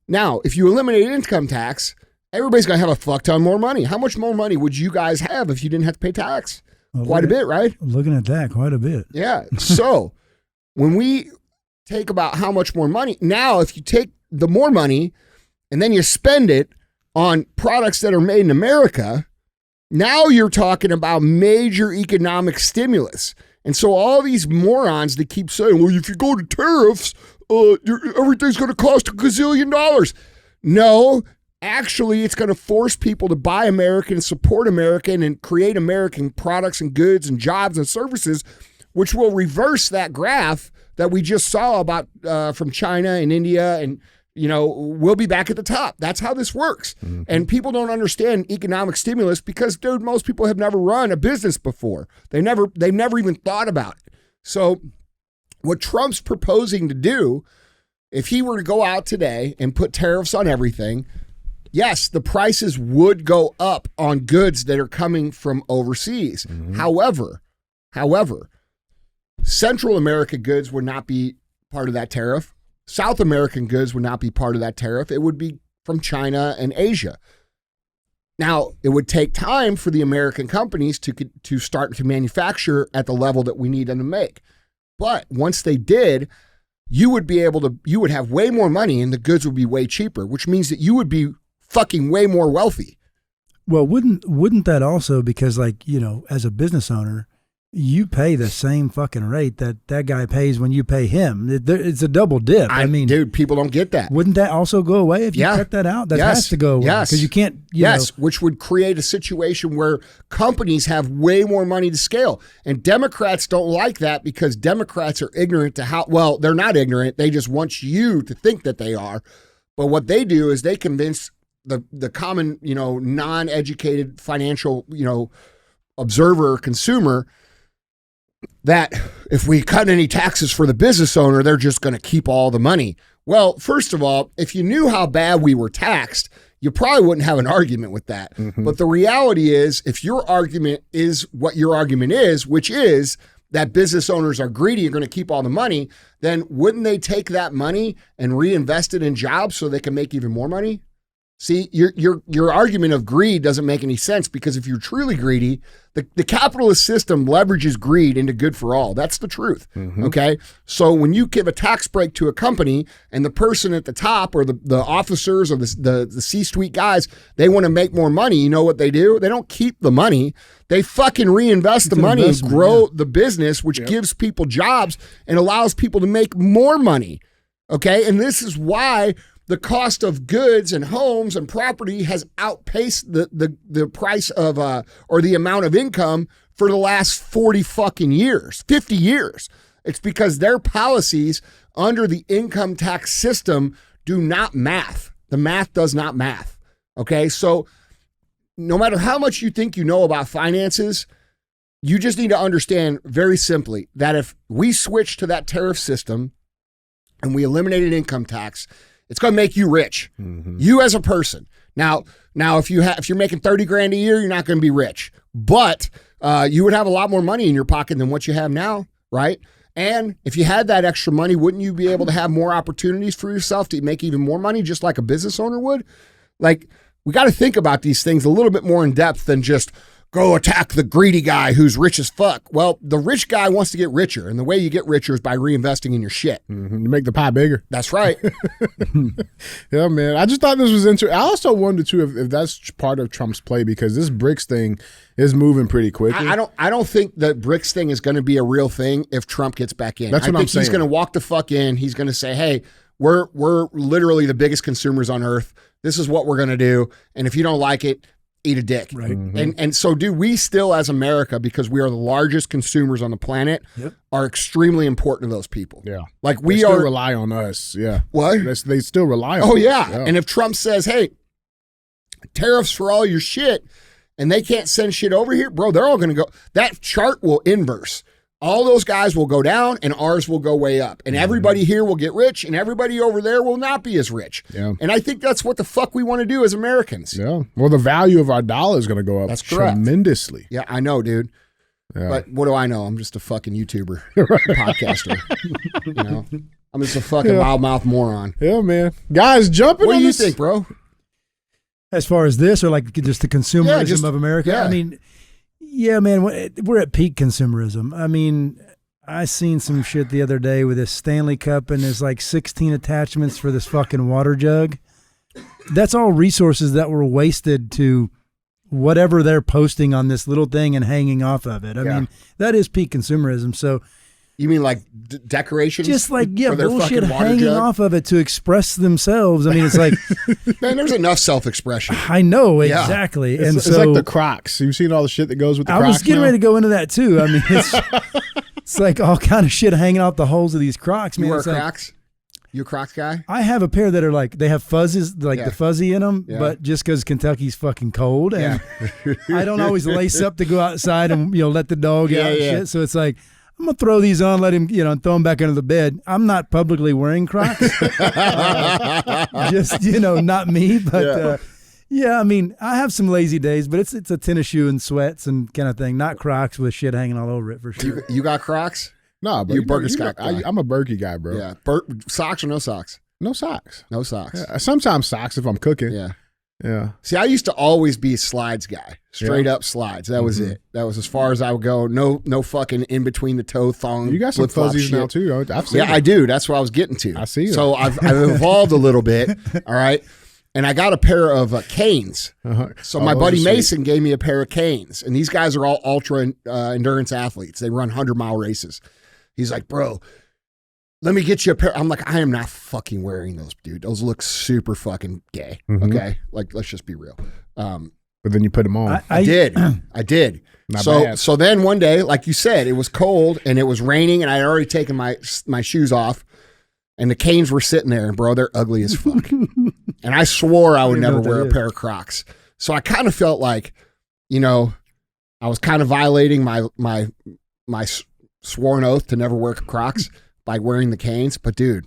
Now, if you eliminate income tax, everybody's going to have a fuck ton more money. How much more money would you guys have if you didn't have to pay tax? Well, quite a bit, right? Looking at that, quite a bit. Yeah. So when we take about how much more money, now if you take the more money and then you spend it on products that are made in America, now you're talking about major economic stimulus. And so all these morons that keep saying, well, if you go to tariffs, everything's going to cost $1 gazillion. No, actually, it's going to force people to buy American and support American and create American products and goods and jobs and services, which will reverse that graph that we just saw about from China and India, and we'll be back at the top. That's how this works. Mm-hmm. And people don't understand economic stimulus because, dude, most people have never run a business before. They've never even thought about it. So what Trump's proposing to do, if he were to go out today and put tariffs on everything, yes, the prices would go up on goods that are coming from overseas. Mm-hmm. However, Central America goods would not be part of that tariff. South American goods would not be part of that tariff. It would be from China and Asia. Now, it would take time for the American companies to start to manufacture at the level that we need them to make. But once they did, you would have way more money and the goods would be way cheaper, which means that you would be fucking way more wealthy. Well, wouldn't that also, because as a business owner, you pay the same fucking rate that guy pays when you pay him. It's a double dip. I mean, dude, people don't get that. Wouldn't that also go away if you cut that out? That has to go away. Yes. Because you can't, you know. Which would create a situation where companies have way more money to scale. And Democrats don't like that because Democrats are ignorant to how, well, they're not ignorant. They just want you to think that they are. But what they do is they convince the common, non-educated financial, observer or consumer that if we cut any taxes for the business owner, they're just going to keep all the money. Well, first of all, if you knew how bad we were taxed, you probably wouldn't have an argument with that. Mm-hmm. But the reality is, if your argument is what your argument is, which is that business owners are greedy and going to keep all the money, then wouldn't they take that money and reinvest it in jobs so they can make even more money? See, your argument of greed doesn't make any sense, because if you're truly greedy, the capitalist system leverages greed into good for all. That's the truth. Mm-hmm. Okay. So when you give a tax break to a company and the person at the top, or the officers or the C-suite guys, they want to make more money, you know what they do? They don't keep the money. They fucking reinvest the money and grow the business, which gives people jobs and allows people to make more money. Okay. And this is why the cost of goods and homes and property has outpaced the price of or the amount of income for the last 40 fucking years, 50 years. It's because their policies under the income tax system do not math. The math does not math. Okay, so no matter how much you think you know about finances, you just need to understand very simply that if we switch to that tariff system and we eliminated income tax, it's going to make you rich, you as a person. Now, if you're making 30 grand a year, you're not going to be rich, but you would have a lot more money in your pocket than what you have now, right? And if you had that extra money, wouldn't you be able to have more opportunities for yourself to make even more money, just like a business owner would? Like, we got to think about these things a little bit more in depth than just go attack the greedy guy who's rich as fuck. Well, the rich guy wants to get richer, and the way you get richer is by reinvesting in your shit. Mm-hmm. You make the pie bigger. That's right. Yeah, man. I just thought this was interesting. I also wonder too if that's part of Trump's play, because this BRICS thing is moving pretty quickly. I don't think the BRICS thing is going to be a real thing if Trump gets back in. That's what I'm saying. He's going to walk the fuck in. He's going to say, "Hey, we're literally the biggest consumers on earth. This is what we're going to do, and if you don't like it, eat a dick." Right. Mm-hmm. And so do we still, as America, because we are the largest consumers on the planet, are extremely important to those people. Yeah. Like they still rely on us. Yeah. What? They still rely on us. Oh, yeah. And if Trump says, hey, tariffs for all your shit, and they can't send shit over here, bro, they're all going to go. That chart will inverse. All those guys will go down and ours will go way up. And everybody here will get rich and everybody over there will not be as rich. Yeah. And I think that's what the fuck we want to do as Americans. Yeah. Well, the value of our dollar is going to go up tremendously. Yeah, I know, dude. Yeah. But what do I know? I'm just a fucking YouTuber, podcaster. I'm just a fucking loudmouth moron. Yeah, man. Guys, jumping on this. What do you think, bro? As far as this, or like just the consumerism of America? Yeah. I mean, yeah, man, we're at peak consumerism. I mean, I seen some shit the other day with this Stanley Cup and there's like 16 attachments for this fucking water jug. That's all resources that were wasted to whatever they're posting on this little thing and hanging off of it. I mean, that is peak consumerism. So you mean like decorations? Just like, yeah, for their bullshit fucking water hanging jug? off of it to express themselves. I mean, it's like, man, there's enough self-expression. I know, exactly. It's, and it's so like the Crocs. You've seen all the shit that goes with the Crocs. I was getting ready to go into that too. I mean, it's like all kind of shit hanging out the holes of these Crocs, man. You wear It's like, Crocs? You a Crocs guy? I have a pair that are like, they have fuzzes, like the fuzzy in them, Yeah. but just because Kentucky's fucking cold. And I don't always lace up to go outside and, let the dog out and shit. So it's like, I'm going to throw these on, let him, and throw them back under the bed. I'm not publicly wearing Crocs. Just, not me. But I mean, I have some lazy days, but it's a tennis shoe and sweats and kind of thing. Not Crocs with shit hanging all over it for sure. You got Crocs? No, but you Birkenstock guy. I'm a Berkey guy, bro. Yeah. Socks or no socks? No socks. No socks. Yeah, sometimes socks if I'm cooking. Yeah. Yeah. See, I used to always be a slides guy. Straight up slides. That was it. That was as far as I would go. No fucking in between the toe thong. You got some flip-flop fuzzies shit. now too. I've seen them. I do. That's what I was getting to. I see them. So I've evolved a little bit. All right. and I got a pair of canes. So my buddy those are Mason gave me a pair of canes, and these guys are all ultra endurance athletes. They run 100-mile races. He's like, bro, let me get you a pair. I'm like, I am not fucking wearing those, dude. Those look super fucking gay. Okay, like let's just be real. But then you put them on. I did. I did. Not so bad. so then one day, like you said, it was cold and it was raining, and I had already taken my shoes off. And the canes were sitting there, and bro, they're ugly as fuck. And I swore I would never wear a pair of Crocs. So I kind of felt like, you know, I was kind of violating my sworn oath to never wear Crocs by wearing the canes. But dude,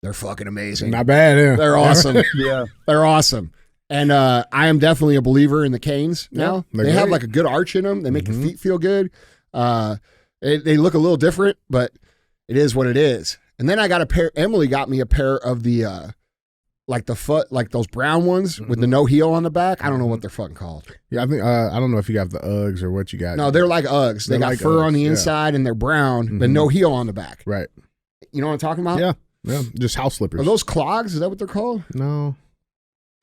they're fucking amazing. Not bad, yeah. They're awesome. Yeah. They're awesome. And I am definitely a believer in the canes now. Yeah, they have great. like a good arch in them. They make your feet feel good. They look a little different, but it is what it is. And then I got a pair. Emily got me a pair of the like those brown ones with the no heel on the back. I don't know what they're fucking called. Yeah, I think I don't know if you got the Uggs or what you got. No, they're like Uggs. They They're got like fur on Uggs, the yeah. inside and they're brown, but no heel on the back. Right. You know what I'm talking about? Yeah. Yeah. Just house slippers. Are those clogs? Is that what they're called? No.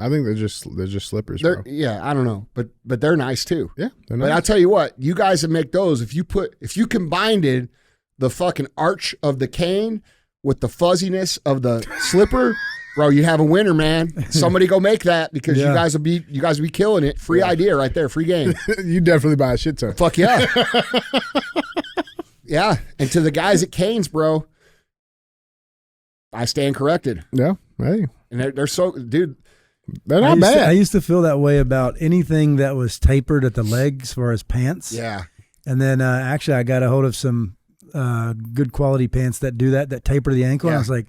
I think they're just slippers, They're, bro. yeah, I don't know, but they're nice too. Yeah, they're But nice. I'll tell you what, you guys that make those, if you combined the fucking arch of the cane with the fuzziness of the slipper, bro, you have a winner, man. Somebody go make that because you guys will be killing it. Free idea right there, free game. You definitely buy a shit ton. Fuck yeah. Yeah. And to the guys at Canes, bro, I stand corrected. Yeah. Hey. And they're so, dude. They're not bad. I used to feel that way about anything that was tapered at the legs as far as pants. Yeah. And then actually I got a hold of some good quality pants that do that taper the ankle. Yeah. And I was like,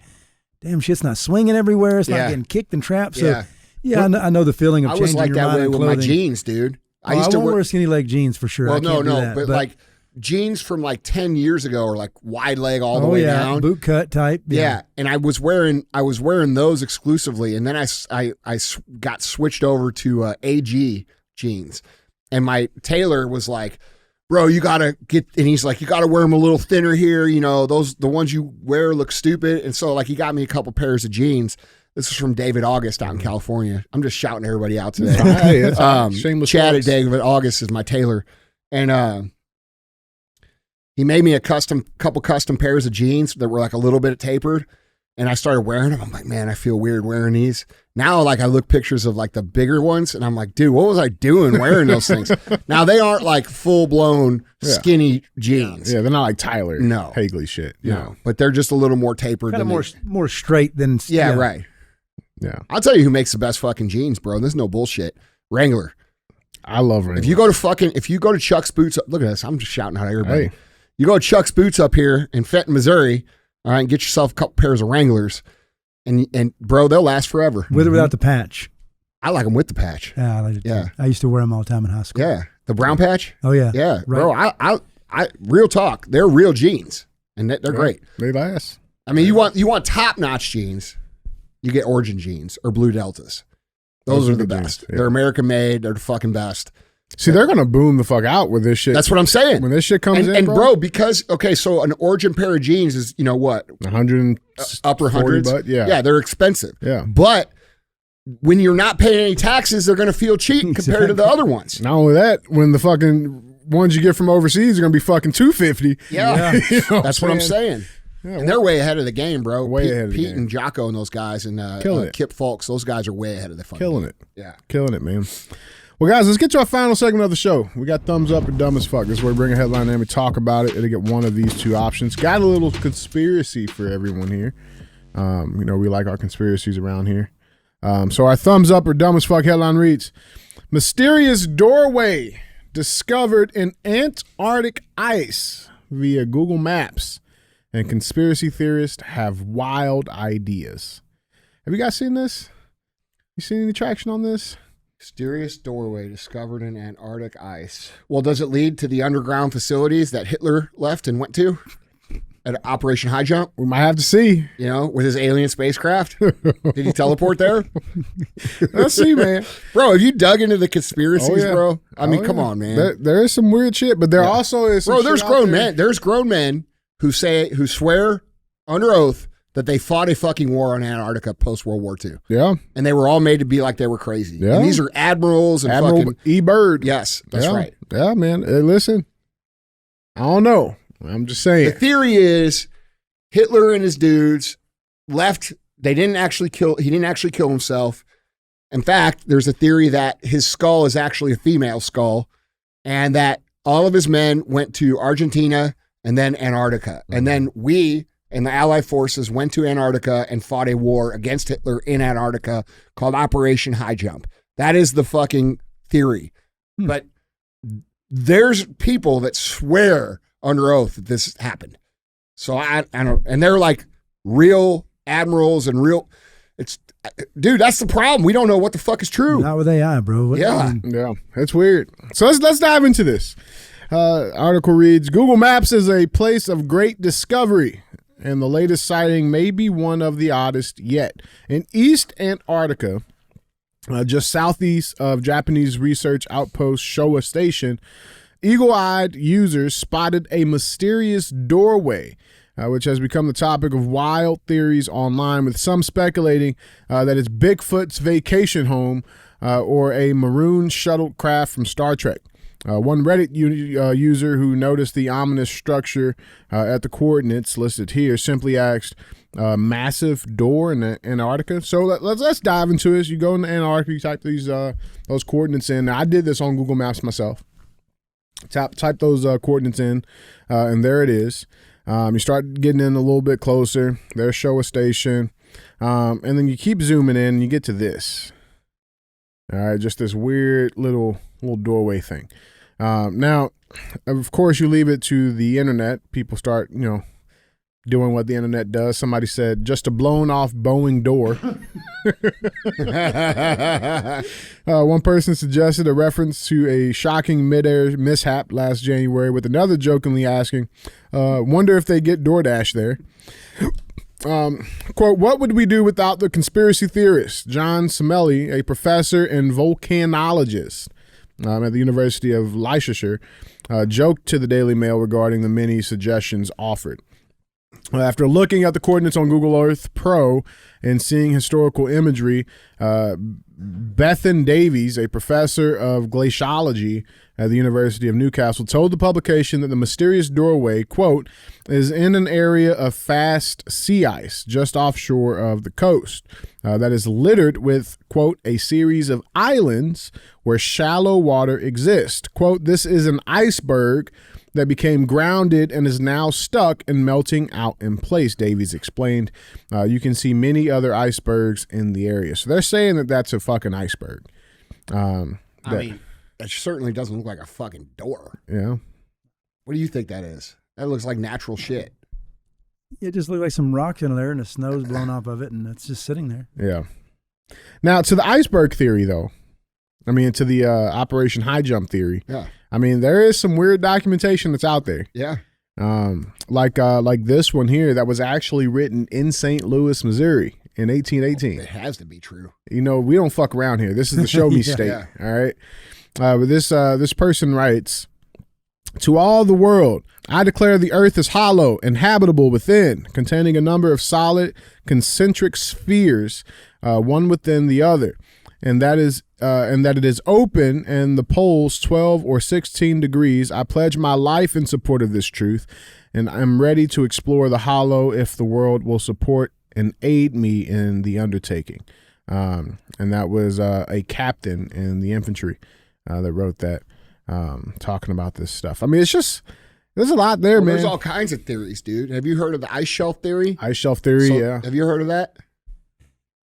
damn, shit's not swinging everywhere. It's not Yeah. getting kicked and trapped. So, Yeah. yeah, I know the feeling of I changing was like your that mind way on with my clothing. jeans, dude. I won't wear skinny leg jeans for sure. Well, I can't do no, that, but like jeans from like 10 years ago are like wide leg all the way down. Boot cut type. Yeah. And I was wearing those exclusively. And then I got switched over to AG jeans. And my tailor was like, bro, you got to get, and he's like, you got to wear them a little thinner here. You know, the ones you wear look stupid. And so like he got me a couple pairs of jeans. This is from David August out in California. I'm just shouting everybody out today. Hey, that's shameless Chad at plugs. David August is my tailor. And he made me a couple custom pairs of jeans that were like a little bit tapered. And I started wearing them. I'm like, man, I feel weird wearing these. Now, like, I look pictures of like the bigger ones and I'm like, dude, what was I doing wearing those things? Now, they aren't like full blown skinny jeans. Yeah, they're not like Tyler No. Hagley shit. No, but they're just a little more tapered. Kind of than more straight than. Yeah, right. Yeah. I'll tell you who makes the best fucking jeans, bro. This is no bullshit. Wrangler. I love Wrangler. If you go to Chuck's Boots, look at this. I'm just shouting out at everybody. Hey. You go to Chuck's Boots up here in Fenton, Missouri, all right, and get yourself a couple pairs of Wranglers, and bro, they'll last forever. With or without the patch. I like them with the patch. Yeah, I like it too. Yeah. I used to wear them all the time in high school. Yeah, the brown patch. Oh yeah, Yeah, Right. bro. I real talk. They're real jeans, and they're great. They last. I mean, you want top notch jeans, you get Origin jeans or Blue Deltas. Those are the good best. jeans, yeah. They're American made. They're the fucking best. See, they're gonna boom the fuck out with this shit. That's what I'm saying. When this shit comes in, and bro, because so an Origin pair of jeans is what 100 upper hundreds. butt, yeah. yeah, they're expensive. Yeah. But when you're not paying any taxes, they're going to feel cheap compared to the other ones. Not only that, when the fucking ones you get from overseas are gonna be fucking $250. Yeah, You know that's what I'm saying. Yeah, And they're way ahead of the game, bro. Way Pete, ahead of the Pete game. and Jocko and those guys and Killing it. Kip Fulks, those guys are way ahead of the fucking Killing game. it. Yeah. Killing it, man. Well, guys, let's get to our final segment of the show. We got thumbs up or dumb as fuck. This is where we bring a headline in, we talk about it. It'll get one of these two options. Got a little conspiracy for everyone here. We like our conspiracies around here. So our thumbs up or dumb as fuck headline reads, mysterious doorway discovered in Antarctic ice via Google Maps, and conspiracy theorists have wild ideas. Have you guys seen this? You seen any traction on this? Mysterious doorway discovered in Antarctic ice. Well, does it lead to the underground facilities that Hitler left and went to at Operation High Jump? We might have to see. With his alien spacecraft. Did he teleport there? Let's see, man. Bro, have you dug into the conspiracies, Oh, yeah. bro? I mean, Oh, come yeah. on, man. There is some weird shit, but there also is some Bro, there's shit out grown there. men. There's grown men who swear under oath that they fought a fucking war on Antarctica post World War II. Yeah. And they were all made to be like they were crazy. Yeah. And these are admirals and Admiral fucking E. Bird. Yes, that's Yeah. right. Yeah, man. Hey, listen, I don't know. I'm just saying. The theory is Hitler and his dudes left. He didn't actually kill himself. In fact, there's a theory that his skull is actually a female skull, and that all of his men went to Argentina and then Antarctica. And then we and the Allied forces went to Antarctica and fought a war against Hitler in Antarctica called Operation High Jump. That is the fucking theory. But there's people that swear under oath that this happened. So I don't, and they're like real admirals and real, dude, that's the problem. We don't know what the fuck is true. Not with AI, bro. Yeah. Yeah, it's weird. So let's dive into this. Article reads, Google Maps is a place of great discovery, and the latest sighting may be one of the oddest yet. In East Antarctica, just southeast of Japanese research outpost Showa Station, eagle-eyed users spotted a mysterious doorway, which has become the topic of wild theories online, with some speculating that it's Bigfoot's vacation home or a maroon shuttlecraft from Star Trek. One Reddit user who noticed the ominous structure at the coordinates listed here simply asked, massive door in Antarctica. So let's dive into this. You go into Antarctica, you type those coordinates in. Now, I did this on Google Maps myself. Type those coordinates in, and there it is. You start getting in a little bit closer. There's Showa Station, and then you keep zooming in, and you get to this. All right, just this weird little doorway thing. Now, of course, you leave it to the internet. People start, doing what the internet does. Somebody said, just a blown off Boeing door. One person suggested a reference to a shocking midair mishap last January, with another jokingly asking, wonder if they get DoorDash there. Quote, what would we do without the conspiracy theorist? John Semelli, a professor and volcanologist at the University of Leicester, joked to the Daily Mail regarding the many suggestions offered. After looking at the coordinates on Google Earth Pro and seeing historical imagery, Bethan Davies, a professor of glaciology at the University of Newcastle, told the publication that the mysterious doorway, quote, is in an area of fast sea ice just offshore of the coast that is littered with, quote, a series of islands where shallow water exists. Quote, this is an iceberg that became grounded and is now stuck and melting out in place, Davies explained. You can see many other icebergs in the area. So they're saying that that's a fucking iceberg. I mean, that certainly doesn't look like a fucking door. Yeah. What do you think that is? That looks like natural shit. It just looked like some rocks in there and the snow's blown off of it and it's just sitting there. Yeah. Now, to the iceberg theory, though, I mean, to the Operation High Jump theory. Yeah. I mean, there is some weird documentation that's out there. Yeah. Like this one here that was actually written in St. Louis, Missouri in 1818. It has to be true. We don't fuck around here. This is the show me state. Yeah. All right. But this person writes, to all the world, I declare the earth is hollow and habitable within, containing a number of solid concentric spheres, one within the other, and that it is open and the poles 12 or 16 degrees. I pledge my life in support of this truth, and I'm ready to explore the hollow if the world will support and aid me in the undertaking. And that was a captain in the infantry that wrote that, talking about this stuff. I mean, it's just, there's a lot there, man. There's all kinds of theories, dude. Have you heard of the ice shelf theory? Ice shelf theory, yeah. Have you heard of that?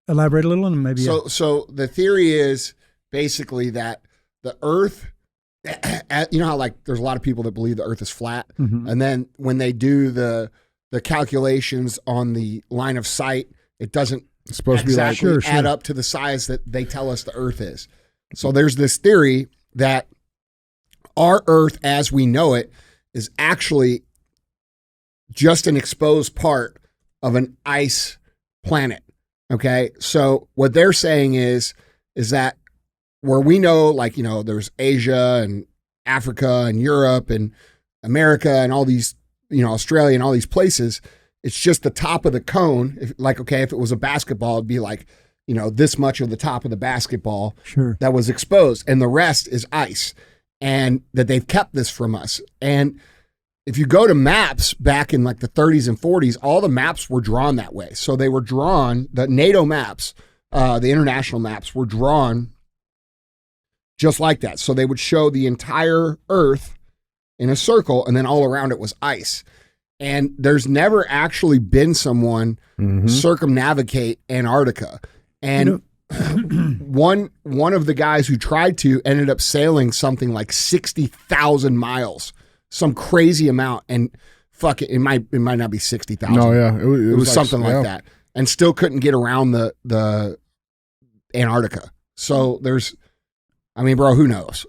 Elaborate a little and maybe. So the theory is basically that the Earth, you know how like there's a lot of people that believe the Earth is flat, and then when they do the calculations on the line of sight, it doesn't exactly add up to the size that they tell us the Earth is. So there's this theory that our Earth as we know it is actually just an exposed part of an ice planet. Okay. So what they're saying is that where we know, like, there's Asia and Africa and Europe and America and all these, Australia and all these places, It's just the top of the cone. If it was a basketball, it'd be like, this much of the top of the basketball that was exposed, and the rest is ice. And that they've kept this from us. And if you go to maps back in like the 30s and 40s, all the maps were drawn that way. So they were drawn, the NATO maps, the international maps were drawn just like that. So they would show the entire Earth in a circle, and then all around it was ice. And there's never actually been someone circumnavigate Antarctica. And one of the guys who tried to ended up sailing something like 60,000 miles, some crazy amount, and fuck it, it might not be 60,000. No, yeah, it was like, something like that, and still couldn't get around the Antarctica. So bro, who knows?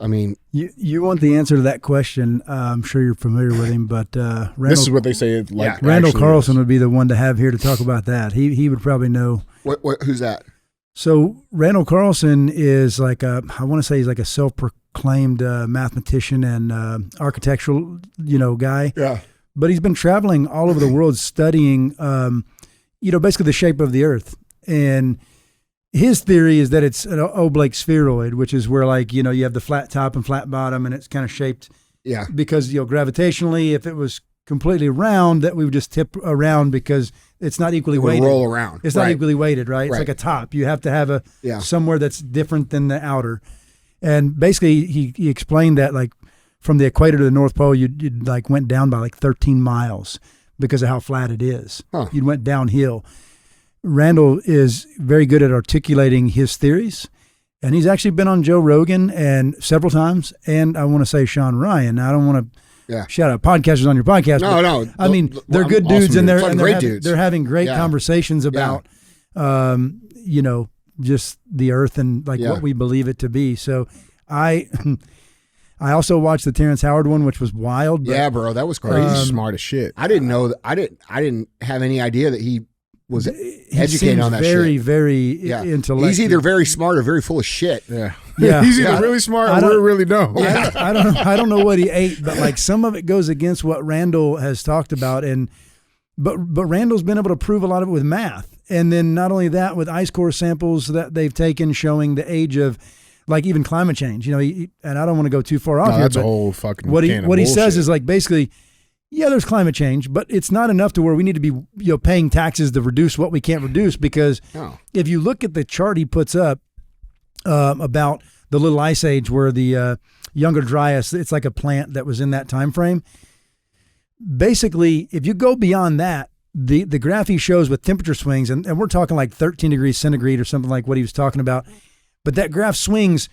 You want the answer to that question? I'm sure you're familiar with him, but this is what they say. Randall Carlson would be the one to have here to talk about that. He would probably know. Who's that? So Randall Carlson is I want to say he's like a self-proclaimed mathematician and architectural, guy. Yeah. But he's been traveling all over the world studying, basically the shape of the Earth. And his theory is that it's an oblate spheroid, which is where you have the flat top and flat bottom, and it's kind of shaped. Yeah. Because gravitationally, if it was completely round, that we would just tip around because it's not equally weighted. Roll around. It's not equally weighted, right? It's like a top. You have to have somewhere that's different than the outer. And basically, he explained that from the equator to the North Pole, you went down by 13 miles because of how flat it is. Huh. You went downhill. Randall is very good at articulating his theories, and he's actually been on Joe Rogan and several times, and I want to say Sean Ryan. Now, I don't want to shout out podcasters on your podcast. No. They're good dudes, awesome and dudes. they're having great conversations about, just the Earth and what we believe it to be. So I also watched the Terrence Howard one, which was wild. But, bro, that was crazy. He's smart as shit. I didn't know that. I didn't have any idea that he was educated on that very, shit. Very intellectual. He's either very smart or very full of shit. Yeah. He's either really smart or we really don't. I don't know what he ate, but some of it goes against what Randall has talked about, but Randall's been able to prove a lot of it with math, and then not only that, with ice core samples that they've taken showing the age of even climate change. And I don't want to go too far off here. That's but a whole fucking what can of he says bullshit. is basically. Yeah, there's climate change, but it's not enough to where we need to be paying taxes to reduce what we can't reduce, because if you look at the chart he puts up about the little ice age where the Younger Dryas, it's like a plant that was in that time frame. Basically, if you go beyond that, the graph he shows with temperature swings, and we're talking 13 degrees centigrade or something like what he was talking about, but that graph swings.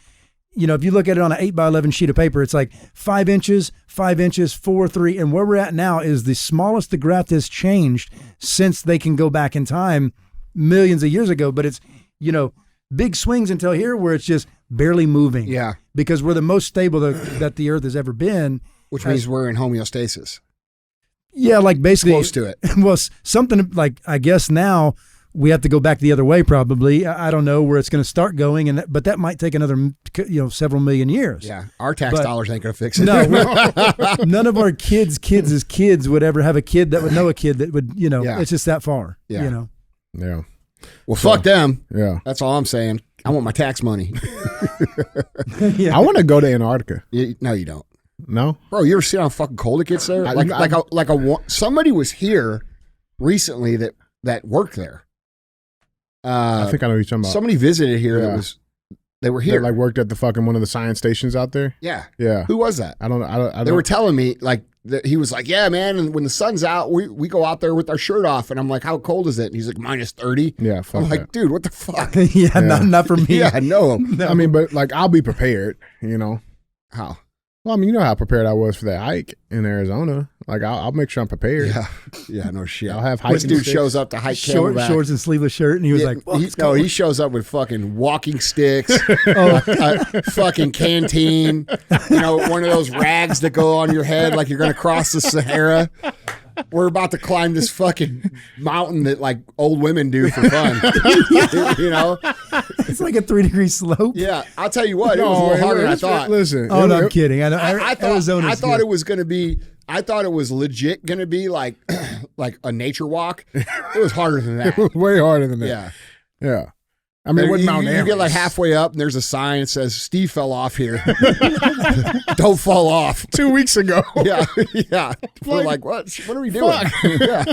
If you look at it on an 8x11 sheet of paper, it's 5 inches, 5 inches, 4, 3. And where we're at now is the smallest the graph has changed since they can go back in time millions of years ago. But it's, big swings until here where it's just barely moving. Yeah. Because we're the most stable that the Earth has ever been. Which means we're in homeostasis. Yeah, basically. Close to it. Well, something I guess now we have to go back the other way probably. I don't know where it's going to start going, but that might take another several million years. Yeah, our tax dollars ain't going to fix it. No, none of our kids' kids would ever have a kid that would know a kid that would, it's just that far. Yeah. Yeah. Well, fuck them. Yeah. That's all I'm saying. I want my tax money. I want to go to Antarctica. No, you don't. No? Bro, you ever see how fucking cold it gets there? Somebody was here recently that worked there. I think I know what you're talking about. Somebody visited here they were here. They worked at the fucking one of the science stations out there? Yeah. Yeah. Who was that? I don't know. They were telling me he was like, yeah, man, and when the sun's out, we go out there with our shirt off, and I'm like, how cold is it? And he's like, minus 30. Yeah, fuck I'm like, that. dude, what the fuck? Not for me. Yeah, no. I mean, but I'll be prepared, How? Well, I mean, you know how prepared I was for that hike in Arizona. I'll make sure I'm prepared. Yeah, no shit. I'll have hiking This dude sticks. shows up to hike Camelback. Shorts and sleeveless shirt, and he was he shows up with fucking walking sticks, a fucking canteen, one of those rags that go on your head like you're going to cross the Sahara. we're about to climb this fucking mountain that like old women do for fun. You know, it's like a 3-degree slope. Yeah, I'll tell you what, it was a little harder than I thought. Listen, Oh, no, I'm kidding. I Arizona's thought good. it was going to be. I thought it was legit going to be like like a nature walk. It was harder than that. It was way harder than that. Yeah. Yeah. I mean, it wasn't Mount you Everest. get like halfway up, and there's a sign that says "Steve fell off here. Don't fall off." 2 weeks ago. Yeah, yeah. We're like, what? What are we doing? Yeah.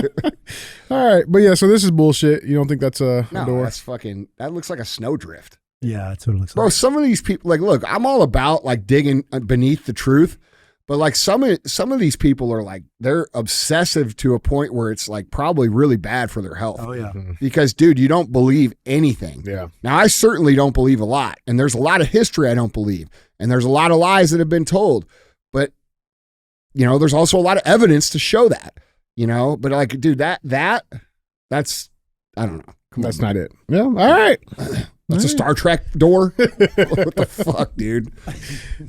All right, but yeah, so this is bullshit. You don't think that's a No, door? that's fucking. That looks like a snowdrift, Yeah, that's what it looks bro. like. Some of these people, like, look, I'm all about like digging beneath the truth, but like some of these people are like they're obsessive to a point where it's like probably really bad for their health. Oh, yeah. Because, dude, you don't believe anything. Yeah. Now, I certainly don't believe a lot, and there's a lot of history I don't believe, and there's a lot of lies that have been told, but you know, there's also a lot of evidence to show that. You know, but like, dude, that's I don't know. That's not it. Yeah. All right. That's a Star Trek door. What the fuck, dude?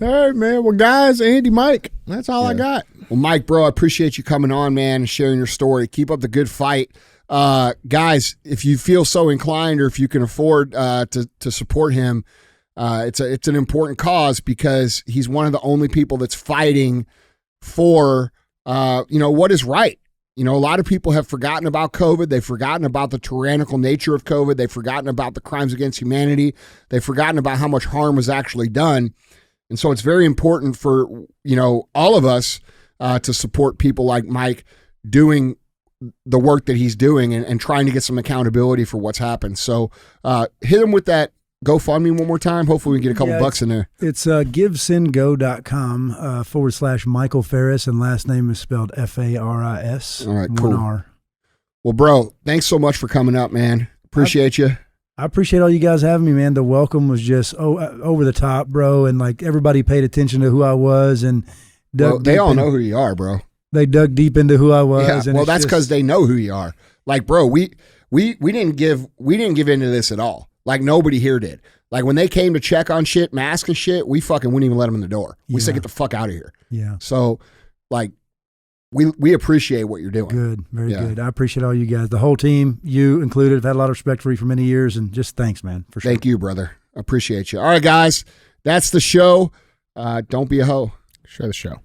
All right, man. Well, guys, Andy, Mike, that's all I got. Well, Mike, bro, I appreciate you coming on, man, and sharing your story. Keep up the good fight. Guys, if you feel so inclined or if you can afford to support him, it's an important cause because he's one of the only people that's fighting for what is right. You know, a lot of people have forgotten about COVID. They've forgotten about the tyrannical nature of COVID. They've forgotten about the crimes against humanity. They've forgotten about how much harm was actually done. And so it's very important for, you know, all of us to support people like Mike doing the work that he's doing and trying to get some accountability for what's happened. So hit him with that GoFundMe one more time. Hopefully we can get a couple bucks in there. It's givesendgo.com / Michael Faris, and last name is spelled Faris. All right, one cool. R. Well, bro, thanks so much for coming up, man. Appreciate you. I appreciate all you guys having me, man. The welcome was just over the top, bro, and like everybody paid attention to who I was and dug They deep all in- know who you are, bro. They dug deep into who I was. Yeah, and well, it's that's just- because they know who you are. Like, bro, we didn't give into this at all. Like nobody here did. Like when they came to check on shit, mask and shit, we fucking wouldn't even let them in the door. We said, Yeah. get the fuck out of here. Yeah. So, like, we appreciate what you're doing. Good, very Yeah. good. I appreciate all you guys, the whole team, you included. I've had a lot of respect for you for many years, and just thanks, man, for sure. Thank you, brother. Appreciate you. All right, guys, that's the show. Don't be a hoe. Share the show.